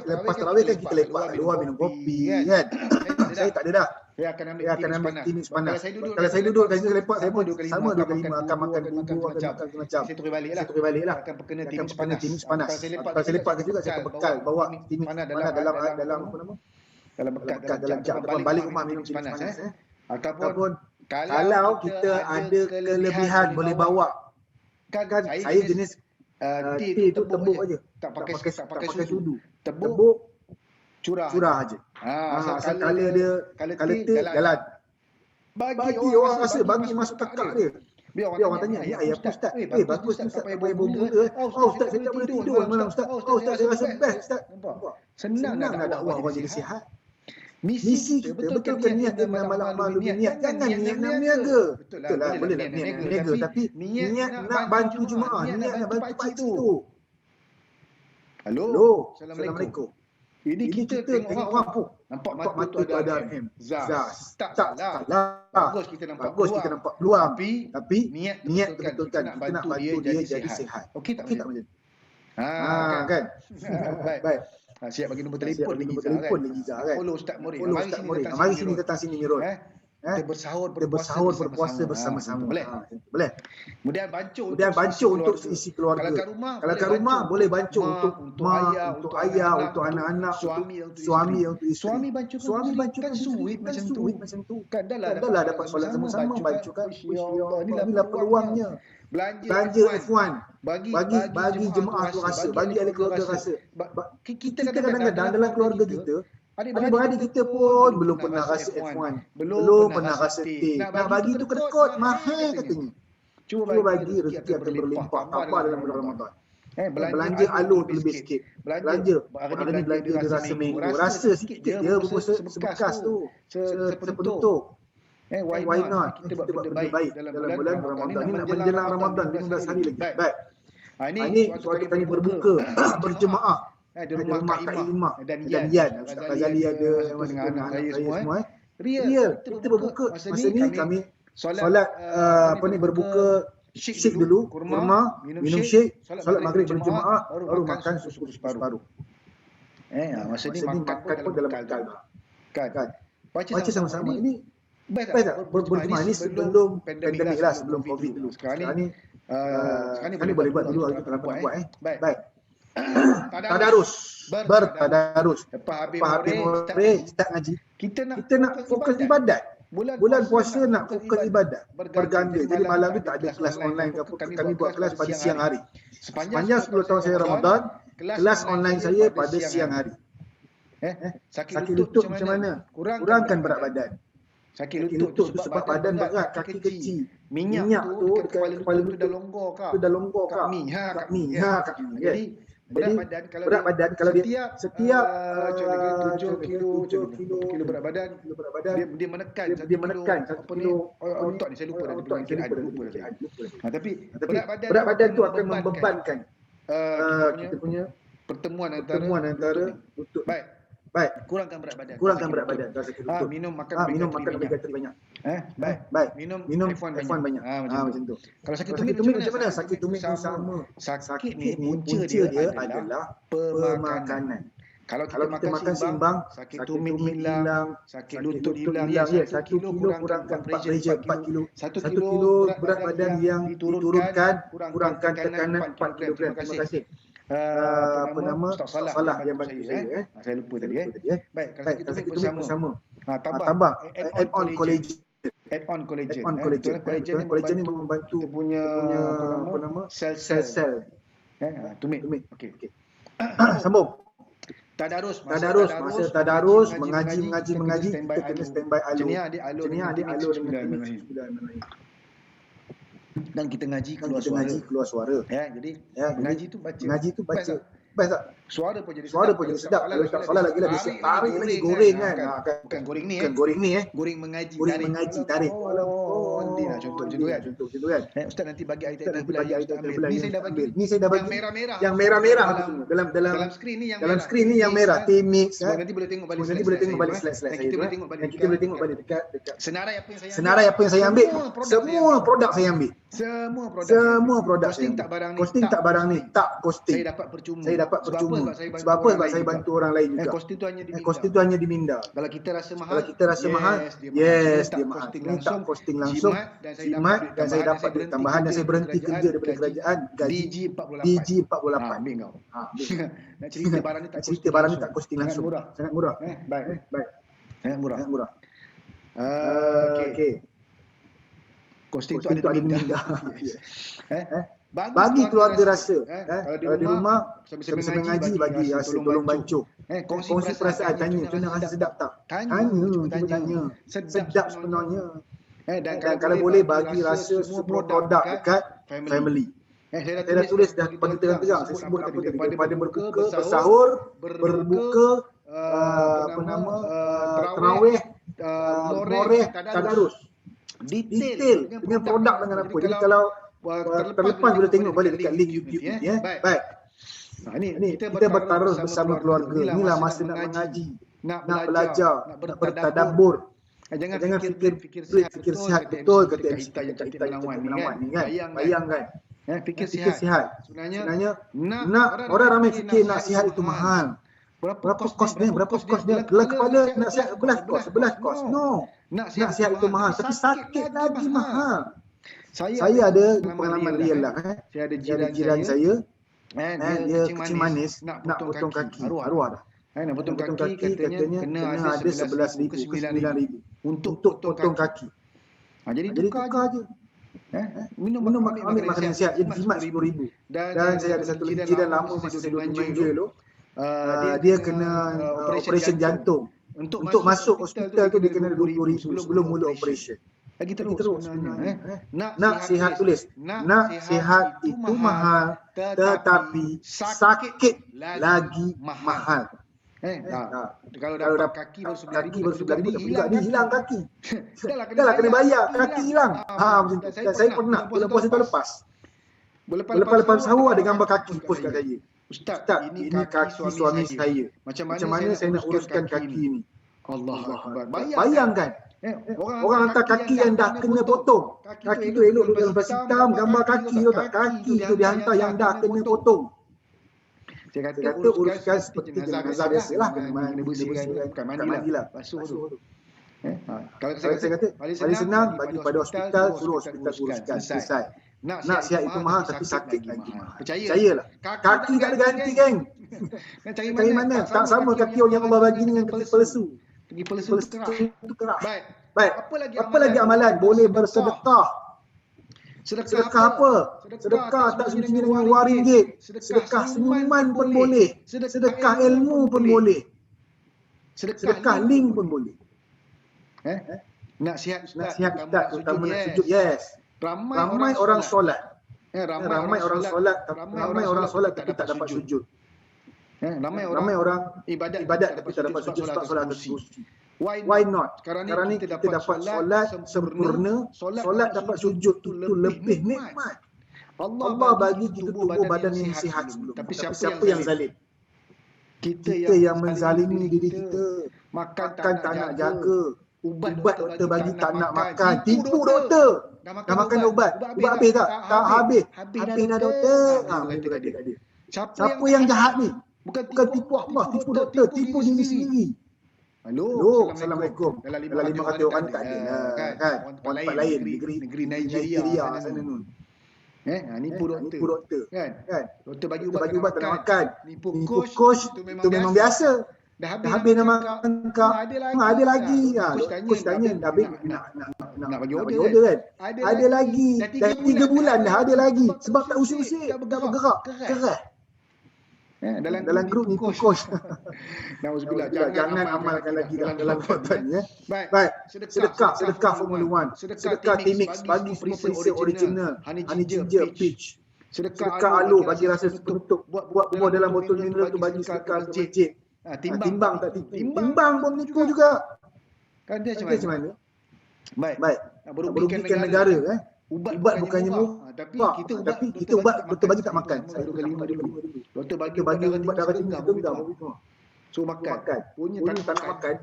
kan kita lepak luar minum kopi kan. Saya tak ada dah. Saya akan ambil timis panas. Kalau saya duduk kat sini lepak, saya pun sama 2 kali 5 akan makan bubur, akan makan macam. Saya turun balik lah. Akan perkena timis panas. Kalau saya lepak juga saya bekal bawa timis panas dalam apa nama? Dalam bekas dalam jam depan balik rumah minum timis panas. Ataupun kalau kita ada kelebihan boleh bawa. Kan saya jenis tea itu tebuk aja. Tak pakai sudu. Tebuk curah aja. Asal kala teh jalan. Bagi orang rasa, bagi masuk tekak dia. Biar orang tanya, ya ayah Ustaz. Bagus Ustaz, tak payah bunga. Ustaz, saya tak boleh tidur malam Ustaz. Ustaz, saya rasa best Ustaz. Senang nak dakwah orang jadi sihat. Misi kita betul-betul niat dengan malam-malam lebih niat. Jangan niat nak berniaga. Betul lah, boleh lah niat nak berniaga. Tapi niat nak bantu jemaah, niat nak bantu pak cik tu. Halo, Assalamualaikum. Ini kita tengok orang pun nampak mata tu ada RM. Zaz. Tak salah. Bagus kita nampak peluang. Tapi niat betul-betul kita nak bantu dia jadi sihat. Okey tak macam tu? Kan. Baik. Siap bagi nombor telefon Liza kan. Follow Ustaz Morin. Mari sini datang sini Mirul. Kita bersahur berpuasa bersama-sama. Boleh. Kemudian bancu untuk isi keluarga. Kalau kat rumah boleh bancu untuk mak, untuk ayah, untuk anak-anak, suami, untuk isteri. Suami bancu kan sweet macam tu. Kan dah lah dapat solat sama-sama bancu kan. Inilah peluangnya. Belanja F1. Bagi jemaah tu rasa, bagi ahli keluarga rasa. Kita kadang-kadang dalam keluarga kita adik-beradik kita pun belum pernah rasa F1. Belum pernah rasa teh. Nak bagi tu kedekut, mahal katanya. Cuba bagi rezeki akan berlimpah. Apa dalam bulan Ramadan. Belanja alur tu lebih sikit. Belanja. Hari ni belanja dia rasa mango. Rasa sikit je bungkus sebekas tu. Sepenutup. Why not? Kita buat benda baik dalam bulan Ramadan. Ni nak menjelang Ramadan 15 hari lagi. Baik. Ini suatu kali berbuka berjemaah di rumah Kak Imah dan Yan. Ustaz Fazali ada dengan anak saya semua. Real. Kita berbuka masa ni kami solat berbuka syek dulu, kurma, minum syek, solat maghrib berjemaah, baru makan susu separuh. Masa ni makan pun dalam bekal. Kan? Baca sama-sama. Ini best tak? Berjemaah ni sebelum pandemik lah, sebelum Covid dulu. Sekarang ni boleh buat dulu, kita dapat buat. Baik. Tadarus. Bertadarus. Lepas habis Maulid, start ngaji. Kita nak fokus ibadat. Bulan puasa nak fokus ibadat. Berganda. Jadi malam ni tak ada kelas online ke apa. Kami buat kelas pada siang hari. Sepanjang 10 tahun saya Ramadan, kelas online saya pada siang hari. Sakit lutut macam mana? Kurangkan berat badan. Sakit lutut tu sebab badan berat, kaki kecil. Minyak tu dekat kepala lutut dah longgar kak. Tu dah longgar kak. Kak Mi. Jadi berat badan kalau dia setiap 7 kilo berat badan dia menekan 1 kilo otot ni saya lupa dah dia lupa dah. Tapi berat badan tu akan membebankan kita punya pertemuan antara lutut. Baik. Kurangkan berat badan. Minum makan lebih kata banyak. Baik. Minum F1 banyak. Macam tu. Kalau sakit tumit macam mana? Sakit tumit ni sama. Sakit ni punca dia adalah pemakanan. Kalau kita makan seimbang, sakit tumit hilang, sakit lutut hilang. 1 kilo kurangkan pressure 4 kilo. 1 kilo berat badan yang diturunkan, kurangkan tekanan 4 kilogram. Terima kasih. Ustaz Salah yang bantu saya. Saya lupa tadi. Baik, kalau sakit tumit bersama. Tambah add-on collagen. Collagen ni membantu kita punya sel tumit. Okey. Sambung. Tadarus. Masa tadarus mengaji kita kena standby alur. Jenis ada alur dengan dan kita ngaji keluar suara. Jadi ngaji tu baca. Best tak? Suara pun jadi sedap. Kalau tak salah lagi lah dia tarik lagi goreng kan. Bukan goreng ni Goreng mengaji tarik. Dia nak contoh macam tu kan. Ustaz nanti bagi ayat pula yang Ustaz ambil. Ni saya dah bagi. Yang merah-merah tu dalam skrin ni yang merah. T-mix. Nanti boleh tengok balik slide-slide saya. Kita boleh tengok balik dekat senarai apa yang saya ambil. Semua produk saya ambil. Semua produk saya ambil. Posting tak barang ni. Tak posting. Saya dapat percuma. Sebab apa? Sebab saya bantu orang lain juga. Kosting tu hanya di Minda. Kalau kita rasa mahal, yes, dia mahal. Ini tak posting langsung. Jimat dan saya dapat duit tambahan dan saya berhenti kerja daripada kerajaan. Gaji DG48. Ambil kau. Nak cerita barang ni tak posting langsung. Sangat murah. Baik. Sangat murah. Okey. Kosting tu ada di Minda. Bagi keluarga rasa. Kalau di rumah sama-sama ngaji bagi rasa tolong bancuh. Kongsi perasaan, tanya macam mana rasa sedap tak? Tanya. Sedap sebenarnya. Dan kalau boleh bagi rasa semua produk dekat family. Saya dah tulis dah bagi terang-terang. Saya sebut apa tadi? Daripada berbuka, bersahur, berbuka, tarawih, noreh, tadarus. Detail dengan produk dengan apa. Jadi kalau terlepas boleh tengok balik dekat link YouTube ni. Baik. Ini kita bertaruh bersama keluarga. Inilah masa nak mengaji, nak belajar, nak bertadabbur. Jangan fikir sihat betul kata kita Menawan ni kan. Bayangkan. Fikir sihat. Sebenarnya nak orang ramai fikir nak sihat itu mahal. Berapa kos dia? Kalau kepada nak sihat 11 kos. No. Nak sihat itu mahal, tapi sakit lagi mahal. Saya ada pengalaman real lah. Saya ada jiran saya, dia kecil manis, nak potong kaki, arwah dah. Nak potong kaki katanya kena ada 11,000 ke 9,000 untuk potong kaki. Jadi tukar je. Minum ambil makanan sihat, jadi jimat 10,000. Dan saya ada satu lagi jiran lama masa saya 27 dulu. Dia kena operation jantung. Untuk masuk hospital tu dia kena 20,000 sebelum mula operation. Lagi terus sebenarnya. Nak sihat tulis. Nak sihat itu mahal, tetapi sakit lagi mahal. Kalau dapat kaki baru RM9,000 juga hilang kaki. Dah lah kena bayar, kaki hilang. Macam tu. Dan saya pernah bulan puasa tahun lepas. Lepas sahur ada gambar kaki post kat saya. Ustaz, ini kaki suami saya. Macam mana saya nak uruskan kaki ni? Allahuakbar. Bayangkan. Orang hantar kaki yang dah kena potong. Kaki tu elok duduk dalam beras hitam, gambar kaki tu tak. Kaki tu dihantar yang dah kena potong. Saya kata uruskan seperti jenazah biasalah. Kena bersihkan, bukan mandilah. Basuh tu. Kalau saya kata, paling senang bagi pada hospital, suruh hospital uruskan. Selesai. Nak sihat itu mahal tapi sakit lagi mahal. Percayalah. Kaki tak ada ganti, geng. Cari mana? Tak sama kaki yang Allah bagi dengan kaki pelesu. Pergi pelesu tu kerah. Baik. Apa lagi amalan? Boleh bersedekah. Sedekah apa? Sedekah tak semestinya dengan wang ringgit. Sedekah senyuman pun boleh. Sedekah ilmu pun boleh. Sedekah link pun boleh. Nak sihat Ustaz, terutama nak sujud. Yes. Ramai orang solat. Ramai orang solat tapi tak dapat sujud. Ramai orang ibadat tapi tak dapat sujud sebab solat terpuji. Why not? Sekarang ni kita dapat solat sempurna, solat dapat sujud itu lebih nikmat. Allah bagi kita tubuh badan yang sihat sebelum. Tapi siapa yang zalim? Kita yang menzalimi diri kita. Makan tak nak jaga. Ubat doktor bagi tak nak makan. Tipu doktor. Dah makan ubat. Ubat habis tak? Tak habis. Habis dah doktor. Siapa yang jahat ni? Bukan tipu Allah, tipu doktor, tipu diri sendiri. Halo, Assalamualaikum. Dalam 500 orang tak ada kan? Tempat lain, negeri Nigeria sana nun. Nipu doktor. Kan? Doktor bagi ubat tak nak makan. Nipu coach, itu memang biasa. Dah habis nak makan kak. Ada lagi. Coach tanya, dah habis nak bagi order kan? Ada lagi. Dah 3 bulan dah ada lagi. Sebab tak usik-usik, tak bergerak. Keras. Dalam grup ni coach. Nauzubillah, jangan amalkan lagi dalam khutbah ni. Baik. Sedekah Formula 1. Sedekah Timix bagi semua perisai original. Honey ginger peach. Sedekah aloe bagi rasa tutup. Buat buah dalam botol mineral tu bagi sedekah ke masjid. Timbang tak tipu. Timbang pun nipu juga. Kan dia macam mana? Baik. Merugikan negara. Ubat bukannya murah, tapi kita ubat doktor bagi tak makan. Doktor bagi ubat darah tinggi kita dah suruh makan. Punya tak nak makan.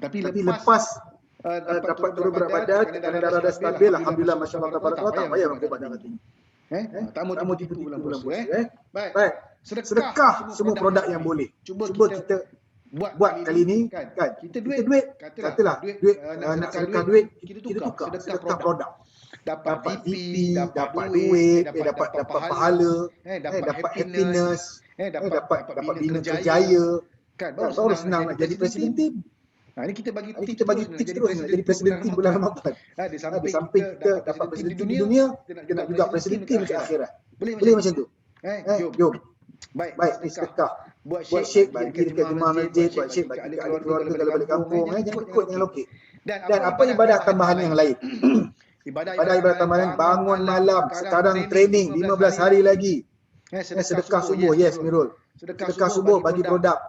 Tapi lepas dapat turun berat badan, tekanan darah dah stabil, alhamdulillah, masya-Allah, tabarakallah, tak payah makan ubat darah tinggi. Tak mau tipu bulan puasa. Baik. Sedekah semua produk yang boleh. Cuba kita buat kali ni kan. Kita duit, katalah duit nak sedekah duit, kita tukar sedekah produk. Dapat VP, dapat duit, dapat pahala, dapat happiness, dapat bina kerjaya. Kan baru senang nak jadi presiden tim. Ini kita bagi tips terus nak jadi presiden tim bulan Ramadan. Di samping kita dapat presiden tim di dunia, kita nak juga presiden tim ke akhirat. Boleh macam tu. Jom. Baik, ni sedekah. Buat syek bagi dekat jemaah masjid, buat syek bagi dekat ahli keluarga kalau balik kampung, jangan ikut dengan lokek. Dan apa ibadat tambahan yang lain? Ibadat tambahan bangun malam, sekarang training 15 hari lagi. Sedekah subuh, yes Mirul. Sedekah subuh bagi produk.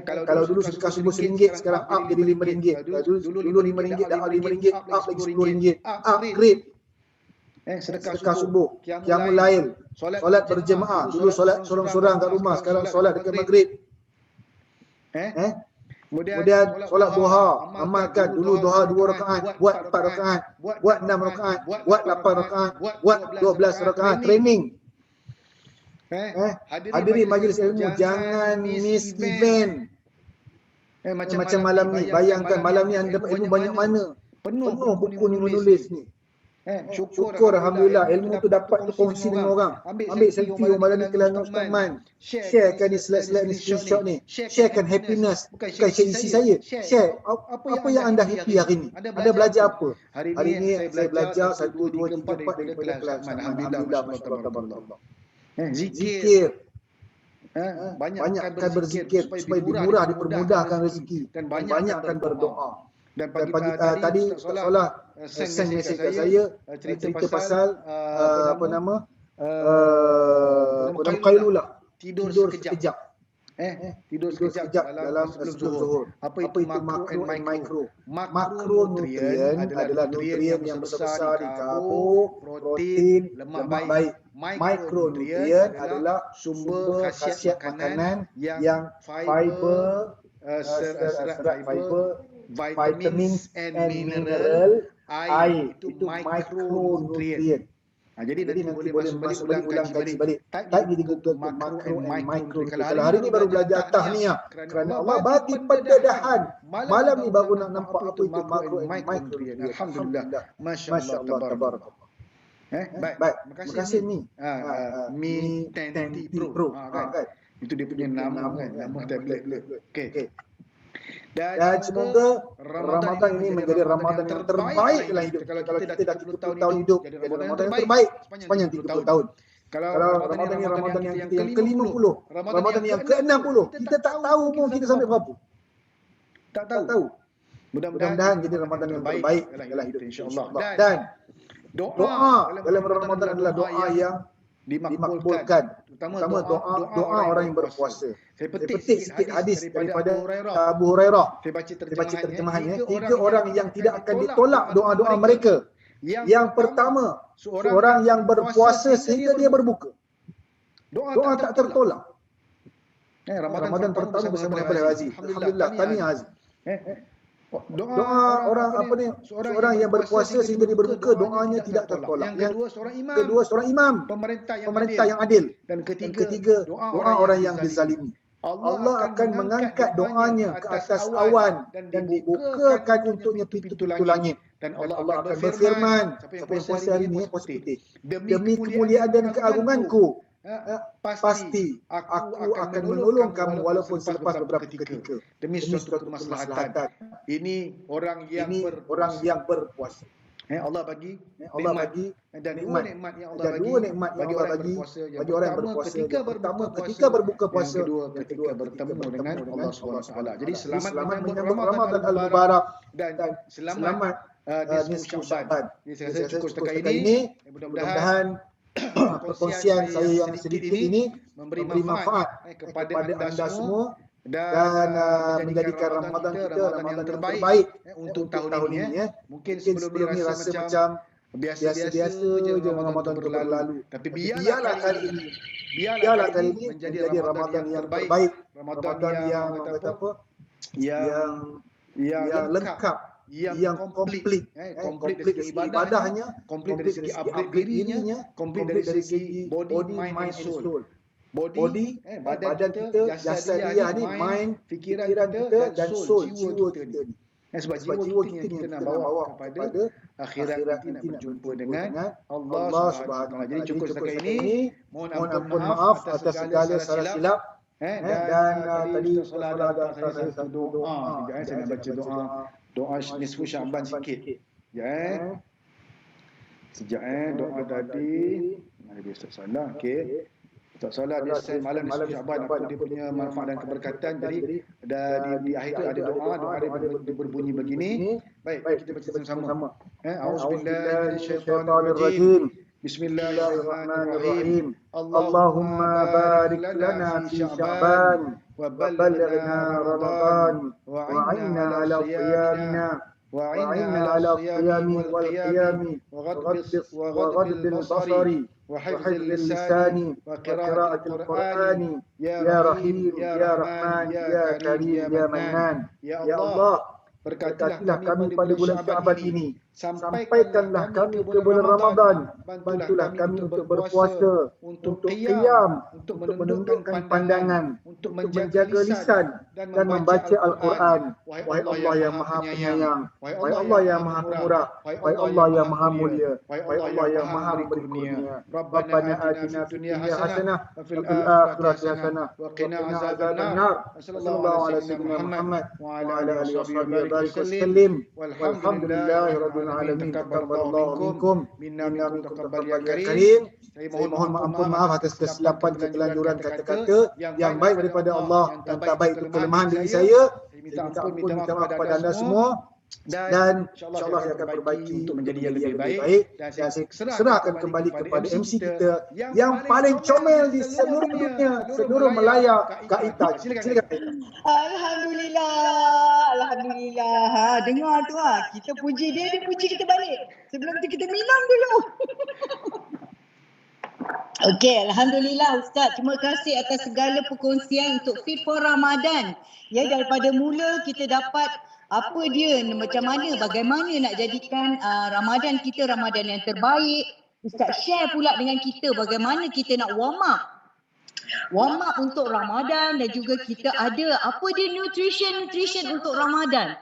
Kalau dulu sedekah subuh RM1, sekarang up jadi RM5. Dulu RM5 dah RM5, up lagi RM10. Upgrade. Sedekah subuh, qiyamul lail, solat berjemaah. Dulu solat sorang-sorang kat rumah, sekarang solat dekat maghrib. Kemudian solat duha, amalkan dulu duha 2 rakaat, buat 4 rakaat, buat 6 rakaat, buat 8 rakaat, buat 12 rakaat, training. Hadiri majlis ilmu, jangan miss event. Macam malam ni, bayangkan malam ni anda dapat ilmu banyak mana. Penuh buku ni menulis ni. Syukur Alhamdulillah ilmu tu dapat kongsi dengan orang. Ambil selfie malam ni kelangan Ustaz Man. Sharekan ni slide-slide ni, screenshot ni. Sharekan happiness. Bukan share isi saya. Share apa yang anda happy hari ni. Anda belajar apa? Hari ni saya belajar 1, 2, 3, 4 daripada kelas Man. Alhamdulillah, masya-Allah. Zikir. Banyakkan berzikir supaya dimurah, dipermudahkan rezeki. Dan banyakkan berdoa. Dan Dan pagi tadi Ustaz Ustaz Solah Solah send message kat saya cerita pasal apa nama Qailullah, tidur sekejap. Tidur sekejap dalam sebelum zuhur. Apa itu makro and micro? Makronutrien adalah nutrien yang besar di karbo, protein, lemak baik. Mikronutrien adalah sumber khasiat makanan yang fiber, serat fiber, vitamins and mineral, air. Itu mikronutrien. Jadi nanti boleh masuk balik, ulang kaji balik. Type di Google makro and micro. Kalau hari ni baru belajar tahniah kerana Allah bagi pendedahan. Malam ni baru nak nampak apa itu makro and micro. Alhamdulillah. Masya-Allah tabarakallah. Baik. Terima kasih Mi. Mi 10T Pro. Kan? Itu dia punya nama kan, nama tablet. Okey. Dan semoga Ramadan ini menjadi Ramadan yang terbaik dalam hidup. Kalau kita dah 30 tahun hidup, jadi Ramadan yang terbaik sepanjang 30 tahun. Kalau Ramadan ini Ramadan yang ke-50, Ramadan yang ke-60, kita tak tahu umur kita sampai berapa. Tak tahu. Mudah-mudahan jadi Ramadan yang terbaik dalam hidup insya-Allah. Dan doa dalam Ramadan adalah doa yang dimakbulkan. Terutama doa orang yang berpuasa. Saya petik sikit hadis daripada Abu Hurairah. Saya baca terjemahannya. 3 orang yang tidak akan ditolak doa-doa mereka. Yang pertama, seorang yang berpuasa sehingga dia berbuka. Doa tak tertolak. Ramadan pertama bersama Abang Aziz. Alhamdulillah, tahniah Aziz. Doa orang seorang yang berpuasa sehingga dia berbuka, doanya tidak tertolak. Yang kedua seorang imam, pemerintah yang adil. Dan ketiga doa orang yang dizalimi. Allah akan mengangkat doanya ke atas awan dan dibukakan untuknya pintu langit. Dan Allah akan berfirman, siapa yang puasa hari ini puasa putih, demi kemuliaan dan keagunganku, pasti aku akan menolong kamu walaupun selepas beberapa ketika demi suatu kemaslahatan. Ini orang yang berpuasa. Allah bagi dan dua nikmat yang Allah bagi orang yang berpuasa. Pertama ketika berbuka puasa, yang kedua ketika bertemu dengan Allah SWT. Jadi selamat menyambut Ramadan al-Mubarak dan selamat nisfu Sya'ban. Jadi saya rasa cukup setakat ini. Mudah-mudahan perkongsian saya yang sedikit ini memberi manfaat kepada anda semua dan menjadikan Ramadan kita Ramadan yang terbaik untuk tahun ini. Mungkin sebelum ni rasa macam biasa-biasa je Ramadan tu berlalu. Tapi biarlah kali ini menjadi Ramadan yang terbaik, Ramadan yang yang lengkap, yang komplit dari segi ibadahnya, komplit dari segi upgrade dirinya, komplit dari segi body, mind and soul. Body, badan kita, jasad dia ni, mind, fikiran kita dan soul, jiwa kita ni. Sebab jiwa kita yang kita nak bawa kepada akhirat nanti nak berjumpa dengan Allah Subhanahu Wa. Jadi cukup setakat ini. Mohon ampun maaf atas segala salah silap. Dan tadi solat ada satu doa. Saya nak baca doa nisfu Sya'ban sikit. Sekejap doa tadi. Mana dia Ustaz Salah? Okey. Ustaz Salah dia send malam nisfu Sya'ban apa dia punya manfaat dan keberkatan. Jadi di akhir tu ada doa dia berbunyi begini. Baik, kita baca sama-sama. A'udzubillahi minasyaitonirrajim. Bismillahirrahmanirrahim. Allahumma barik lana fi Sya'ban wa ballighna Ramadan wa 'inna 'ala qiyamina وعنا على القيام والقيام وغض البصر وحفظ اللسان وقراءة القرآن يا رحيم يا رحمن يا كريم يا منان. يا الله, berkatilah kami pada bulan Sya'ban ini. Sampaikanlah kami ke bulan Ramadan. Bantulah kami untuk berpuasa, untuk qiyam, untuk menundukkan pandangan, untuk menjaga lisan dan membaca Al-Quran. Wahai Allah yang Maha Penyayang, wahai Allah yang Maha Pemurah, wahai Allah yang Maha Mulia, wahai Allah yang Maha Memberi Kurnia. Rabbana atina fid dunya hasanah wa fil akhirati hasanah wa qina azabannar. Sallallahu alaihi wasallam Muhammad wa ala alihi wasallam. Walhamdulillahi rabbil alamin. Taqabbalallahu minkum minna minkum taqabbal ya karim. Saya mohon maaf atas kesilapan, ketelanjuran kata-kata yang baik daripada Allah, yang tak baik itu kelemahan diri saya. Saya minta ampun kepada anda semua. dan insyaAllah saya akan perbaiki untuk menjadi yang lebih baik dan saya serahkan kembali kepada MC kita yang paling comel di seluruh dunia, seluruh Melaya, Kak Ita. Silakan Kak Ita. Alhamdulillah. Dengar tu kita puji dia puji kita balik. Sebelum tu kita minum dulu. Okey, Alhamdulillah Ustaz. Terima kasih atas segala perkongsian untuk Fit for Ramadan. Ya, daripada mula kita dapat apa dia, macam mana, bagaimana nak jadikan Ramadan kita Ramadan yang terbaik. Ustaz share pula dengan kita bagaimana kita nak warm up untuk Ramadan, dan juga kita ada apa dia nutrition untuk Ramadan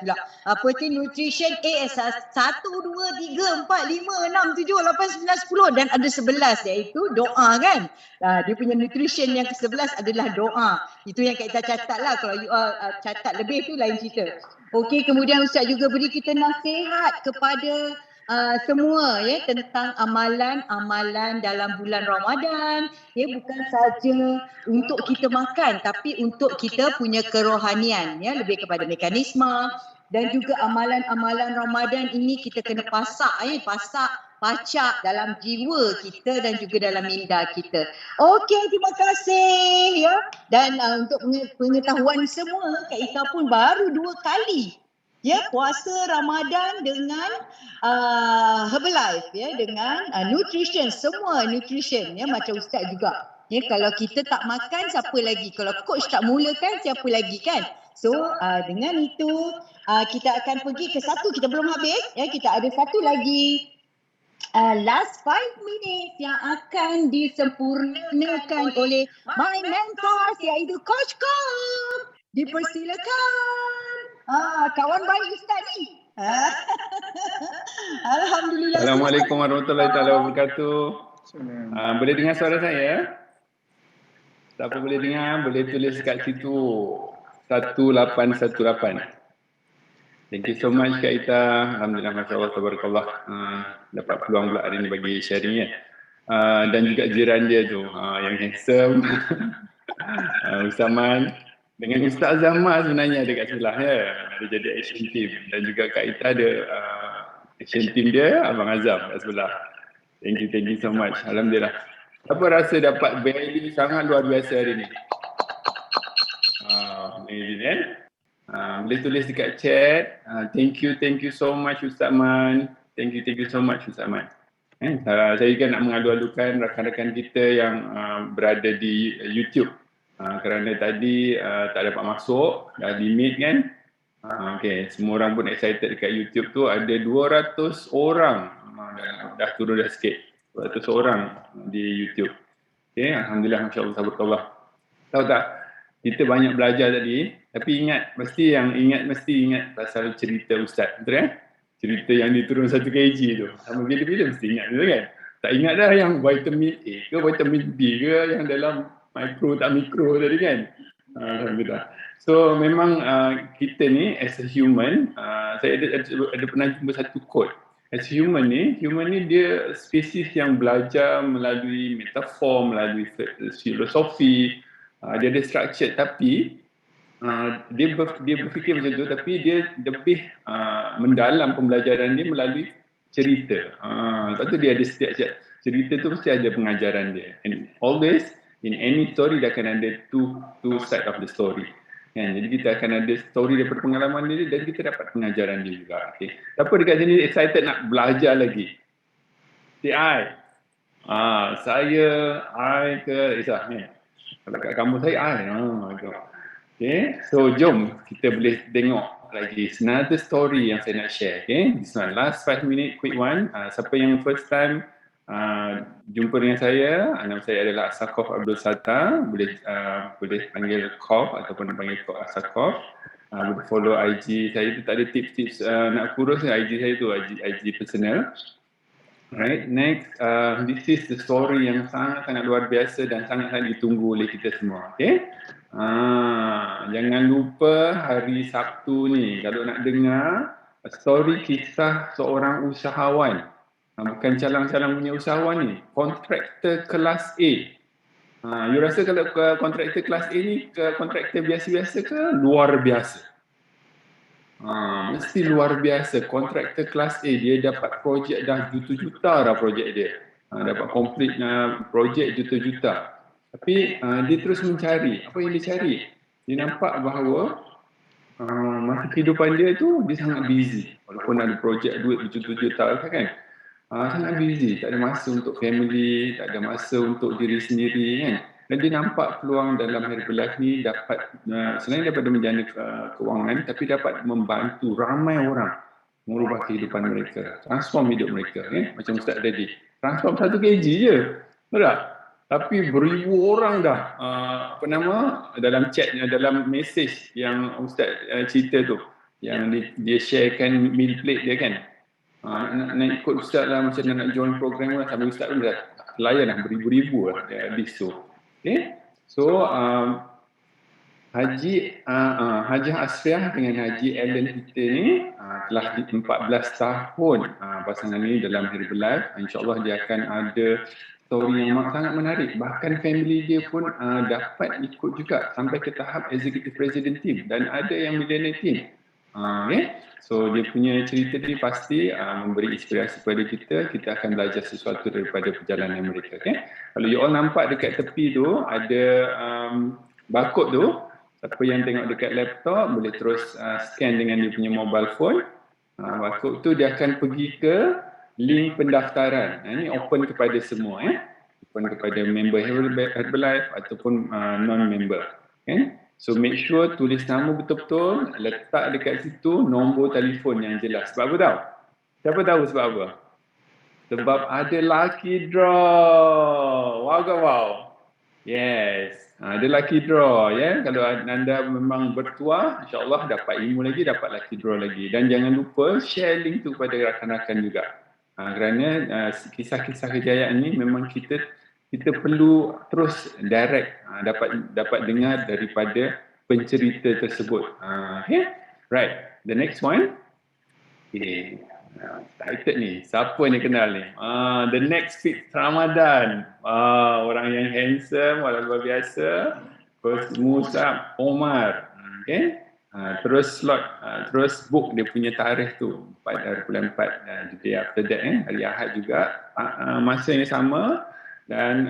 pula. Apa tu nutrition AS 1, 2, 3, 4, 5, 6, 7, 8, 9, 10 dan ada 11 iaitu doa kan. Dia punya nutrition yang ke-11 adalah doa. Itu yang kita catat lah. Kalau you catat lebih tu lain cerita. Okey, kemudian Ustaz juga beri kita nasihat kepada semua ya tentang amalan-amalan dalam bulan Ramadan, ya, bukan saja untuk kita makan tapi untuk kita punya kerohanian, ya, lebih kepada mekanisme. Dan juga amalan-amalan Ramadan ini kita kena pacak dalam jiwa kita dan juga dalam minda kita. Okey, terima kasih ya. Dan untuk pengetahuan semua, Kak Ika pun baru 2 kali ya puasa Ramadan dengan Herbalife, ya, dengan nutrition, semua nutrition, ya, macam Ustaz juga. Ya, kalau kita tak makan siapa lagi? Kalau coach tak mulakan siapa lagi kan? So dengan itu kita akan pergi ke satu, kita belum habis ya, kita ada satu lagi last 5 minutes yang akan disempurnakan oleh my mentors iaitu Coach Kom. Dipersilakan. Kawan baik Ustaz ni. Alhamdulillah. Assalamualaikum warahmatullahi wabarakatuh. Boleh dengar suara saya? Siapa boleh dengar, boleh tulis kat situ 1818. Thank you so much Kak Ita. Alhamdulillah, masya-Allah, tabarakallah. Dapat peluang pula hari ni bagi sharing ya. Dan juga jiran dia tu yang handsome. Ustaman. Dengan Ustaz Zahmar sebenarnya ada kat sebelah ya. Dia jadi action team. Dan juga Kak Ita ada action team dia, Abang Azam kat sebelah. Thank you so much. Alhamdulillah. Apa rasa dapat value sangat luar biasa hari ni. Amazing kan? Boleh tulis dekat chat. Thank you so much Ustaz Man. Thank you so much Ustaz Man. Saya juga nak mengalu-alukan rakan-rakan kita yang berada di YouTube. Kerana tadi tak dapat masuk, dah limit kan. Okay, semua orang pun excited dekat YouTube tu. Ada 200 orang, dah turun dah sikit, 200 orang di YouTube. Okay, Alhamdulillah, masya-Allah, tabarakallah. Tahu tak, kita banyak belajar tadi, tapi mesti ingat pasal cerita Ustaz, betul kan? Cerita yang diturun 1 kg tu, sama bila-bila mesti ingat, betul kan? Tak ingat dah yang vitamin A ke vitamin B ke, yang dalam mikro tak mikro tadi kan. Alhamdulillah. So memang kita ni as a human, saya ada pernah jumpa satu quote. As human ni dia spesies yang belajar melalui metafor, melalui filosofi. Dia ada structure tapi dia berfikir macam tu, tapi dia lebih mendalam pembelajaran dia melalui cerita. Lepas tu dia ada setiap cerita tu mesti ada pengajaran dia. And always in any story dia akan ada two side of the story. Kan? Jadi kita akan ada story daripada pengalaman dia dan kita dapat pengajaran dia juga. Okay. Siapa dekat sini excited nak belajar lagi? I ke Isah ni. Kalau kat kamu saya okay. So jom kita boleh tengok lagi another story yang saya nak share. Okay. This one last 5 minute quick one. Siapa yang first time jumpa dengan saya, nama saya adalah Assakof Abdul Sattar. Boleh panggil Kof ataupun panggil Assakof. Boleh follow IG saya tu, tak ada tips-tips nak kurus IG saya tu, IG personal. Right, next, this is the story yang sangat-sangat luar biasa dan sangat-sangat ditunggu oleh kita semua. Okay, jangan lupa hari Sabtu ni kalau nak dengar story kisah seorang usahawan. Bukan calang-calang punya usahawan ni, kontraktor kelas A. You rasa kalau kontraktor kelas A ni ke kontraktor biasa-biasa ke luar biasa? Mesti luar biasa. Kontraktor kelas A, dia dapat projek dah juta-juta dah projek dia. Dapat complete projek juta-juta. Tapi dia terus mencari. Apa yang dia cari? Dia nampak bahawa masa kehidupan dia tu dia sangat busy. Walaupun ada projek duit berjuta-juta kan. Sangat busy. Tak ada masa untuk family, tak ada masa untuk diri sendiri kan. Dan dia nampak peluang dalam Herbalife ni dapat selain daripada menjana kewangan, tapi dapat membantu ramai orang mengubah kehidupan mereka, transform hidup mereka. Macam Ustaz tadi, transform 1 kg je, betul tak? Tapi beribu orang dah dalam chat, dalam message yang Ustaz cerita tu, yang dia sharekan meal plate dia kan. Nak ikut Ustaz lah, macam nak join program lah, sampai Ustaz pun dah layan lah beribu-ribu lah list tu. Okay. So Haji Asriah dengan Haji Allen kita ni telah 14 tahun pasangan ni dalam Herbalife. InsyaAllah dia akan ada story yang sangat menarik. Bahkan family dia pun dapat ikut juga sampai ke tahap executive president team dan ada yang millionaire team. Okay. So dia punya cerita ni pasti memberi inspirasi kepada kita. Kita akan belajar sesuatu daripada perjalanan mereka. Okay. Kalau you all nampak dekat tepi tu ada barcode tu, siapa yang tengok dekat laptop boleh terus scan dengan dia punya mobile phone. Barcode tu dia akan pergi ke link pendaftaran. Ini open kepada semua. Open kepada member Herbalife ataupun non-member. Okay. So make sure tulis nama betul-betul, letak dekat situ nombor telefon yang jelas. Sebab apa tahu? Siapa tahu sebab apa? Sebab ada lucky draw. Wow. Yes. Ada lucky draw ya. Kalau anda memang bertuah, insya-Allah dapat ilmu lagi, dapat lucky draw lagi. Dan jangan lupa share link tu kepada rakan-rakan juga. Kerana kisah-kisah kejayaan ni memang kita perlu terus direct dapat dengar daripada pencerita tersebut. Okay? Right. The next one. Okay. Title ni. Siapa ni kenal ni? The next fit Ramadan. Orang yang handsome, orang luar biasa. Coach Musab Omar. Okay. Terus terus book dia punya tarikh tu. Bulan 4. Jadi after that hari Ahad juga. Masa yang sama. Dan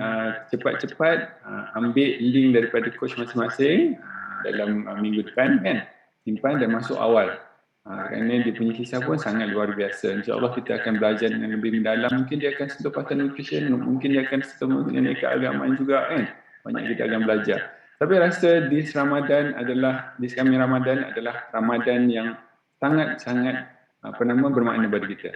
cepat-cepat ambil link daripada coach masing-masing dalam minggu depan kan, simpan dan masuk awal kerana dia punya kisah pun sangat luar biasa. InsyaAllah kita akan belajar dengan lebih mendalam. Mungkin dia akan sentuh pasal nutrition, mungkin dia akan sentuh mengenai keagamaan juga kan, banyak kita akan belajar. Tapi rasa this kami Ramadan adalah Ramadan yang sangat-sangat bermakna bagi kita.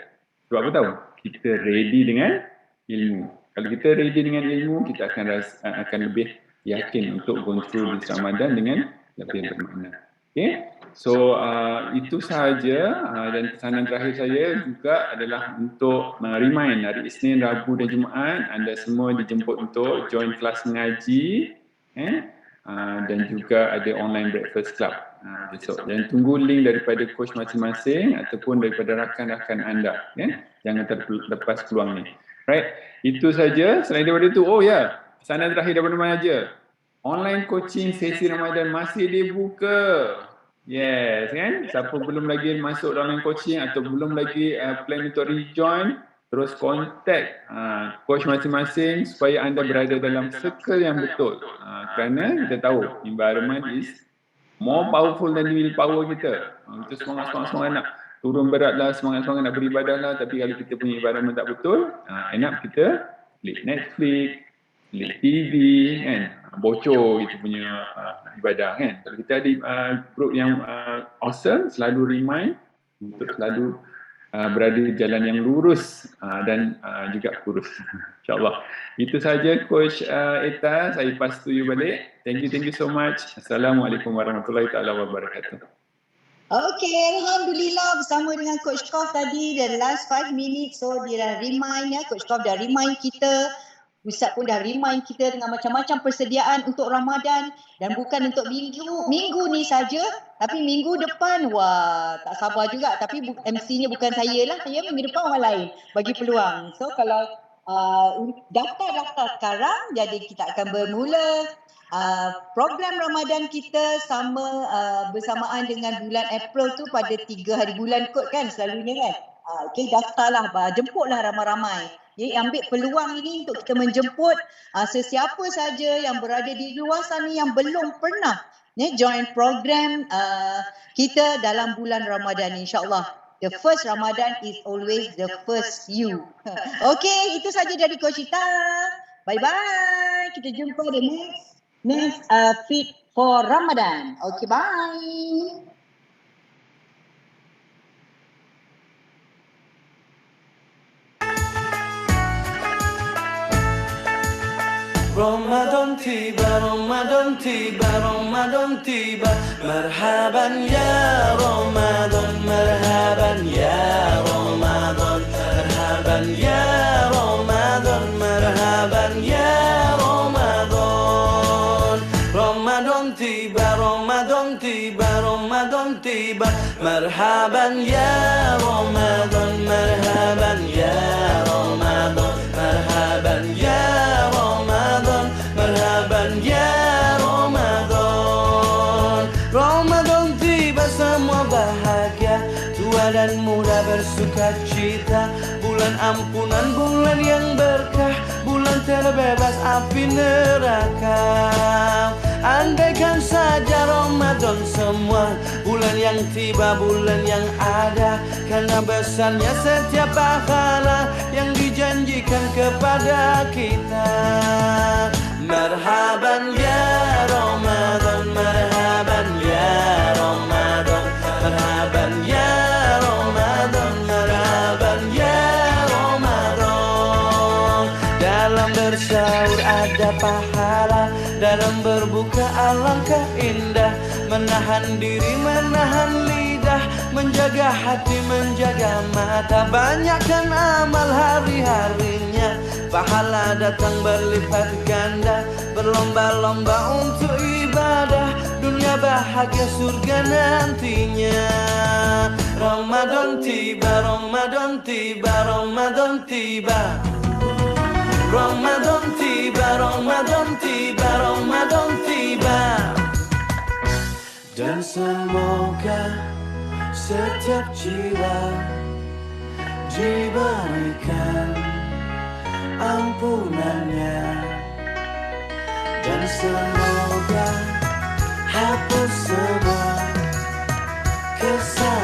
Sebab apa tahu? Kita ready dengan ilmu. Kalau kita ready dengan ilmu, kita akan lebih yakin untuk go through this Ramadan dengan lebih bermakna. Okay? So itu sahaja dan pesanan terakhir saya juga adalah untuk remind hari Isnin, Rabu dan Jumaat anda semua dijemput untuk join kelas mengaji dan juga ada online breakfast club besok. Dan tunggu link daripada coach masing-masing ataupun daripada rakan-rakan anda. Jangan terlepas peluang ni. Right, itu saja. Selain daripada itu, pesanan terakhir daripada mana aja? Online coaching sesi Ramadan masih dibuka. Yes, kan? Siapa belum lagi masuk online coaching atau belum lagi plan untuk rejoin, terus contact coach masing-masing supaya anda berada dalam circle yang betul. Kerana kita tahu environment is more powerful than willpower kita. Kita semangat nak turun berat lah, semangat nak beribadah lah, tapi kalau kita punya environment tak betul, enak kita klik Netflix, klik TV kan, bocor kita punya ibadah kan. Kalau kita ada group yang awesome, selalu remind untuk selalu berada di jalan yang lurus dan juga kurus. InsyaAllah. Itu saja Coach Etta, saya pass to you balik. Thank you so much. Assalamualaikum warahmatullahi wabarakatuh. Okay, Alhamdulillah bersama dengan Coach Kof tadi the last 5 minutes. So dia dah remind Coach Kof dah remind kita, Ustaz pun dah remind kita dengan macam-macam persediaan untuk Ramadan dan bukan untuk minggu ni saja, tapi minggu depan tak sabar juga. Tapi MC-nya bukan saya lah, saya minggu depan orang lain bagi peluang. So kalau daftar sekarang, jadi kita akan bermula program Ramadan kita sama bersamaan dengan bulan April tu pada 3 hari bulan kot kan selalunya kan. Okay, daftarlah, jemputlah ramai-ramai. Ambil peluang ini untuk kita menjemput sesiapa saja yang berada di luar sana yang belum pernah join program kita dalam bulan Ramadan, insyaAllah. The first Ramadan is always the first you. Okay, itu saja dari Coach Ita. Bye-bye. Kita jumpa di next feed for Ramadan. Okay, bye. Ramadan tiba, Ramadan tiba, Ramadan tiba. Marhaban ya Ramadan, marhaban ya Ramadan, marhaban ya Ramadan, marhaban ya Ramadan. Ramadan tiba, Ramadan tiba, Ramadan tiba. Marhaban ya Ramadan, marhaban ya Ramadan, marhaban ya Ramadan, marhaban ya Ramadan. Ramadan tiba semua bahagia, tua dan muda bersuka cita. Bulan ampunan, bulan yang berkah, bulan terbebas api neraka. Andaikan saja Ramadan semua, bulan yang tiba, bulan yang ada. Karena besarnya setiap pahala yang dijanjikan kepada kita. Marhaban ya Ramadan, marhaban ya Ramadan, marhaban ya Ramadan, marhaban ya Ramadan. Dalam bersahur ada pahala, dalam berbuka alangkah indah. Menahan diri, menahan lidah, menjaga hati, menjaga mata. Banyakkan amal hari-harinya, pahala datang berlipat ganda. Berlomba-lomba untuk ibadah, dunia bahagia surga nantinya. Ramadan tiba, Ramadan tiba, Ramadan tiba. Ramadan tiba, Ramadan tiba, Ramadan tiba. Dan semoga setiap jiwa diberikan ampunannya. Dan semoga hapus semua kesalahan.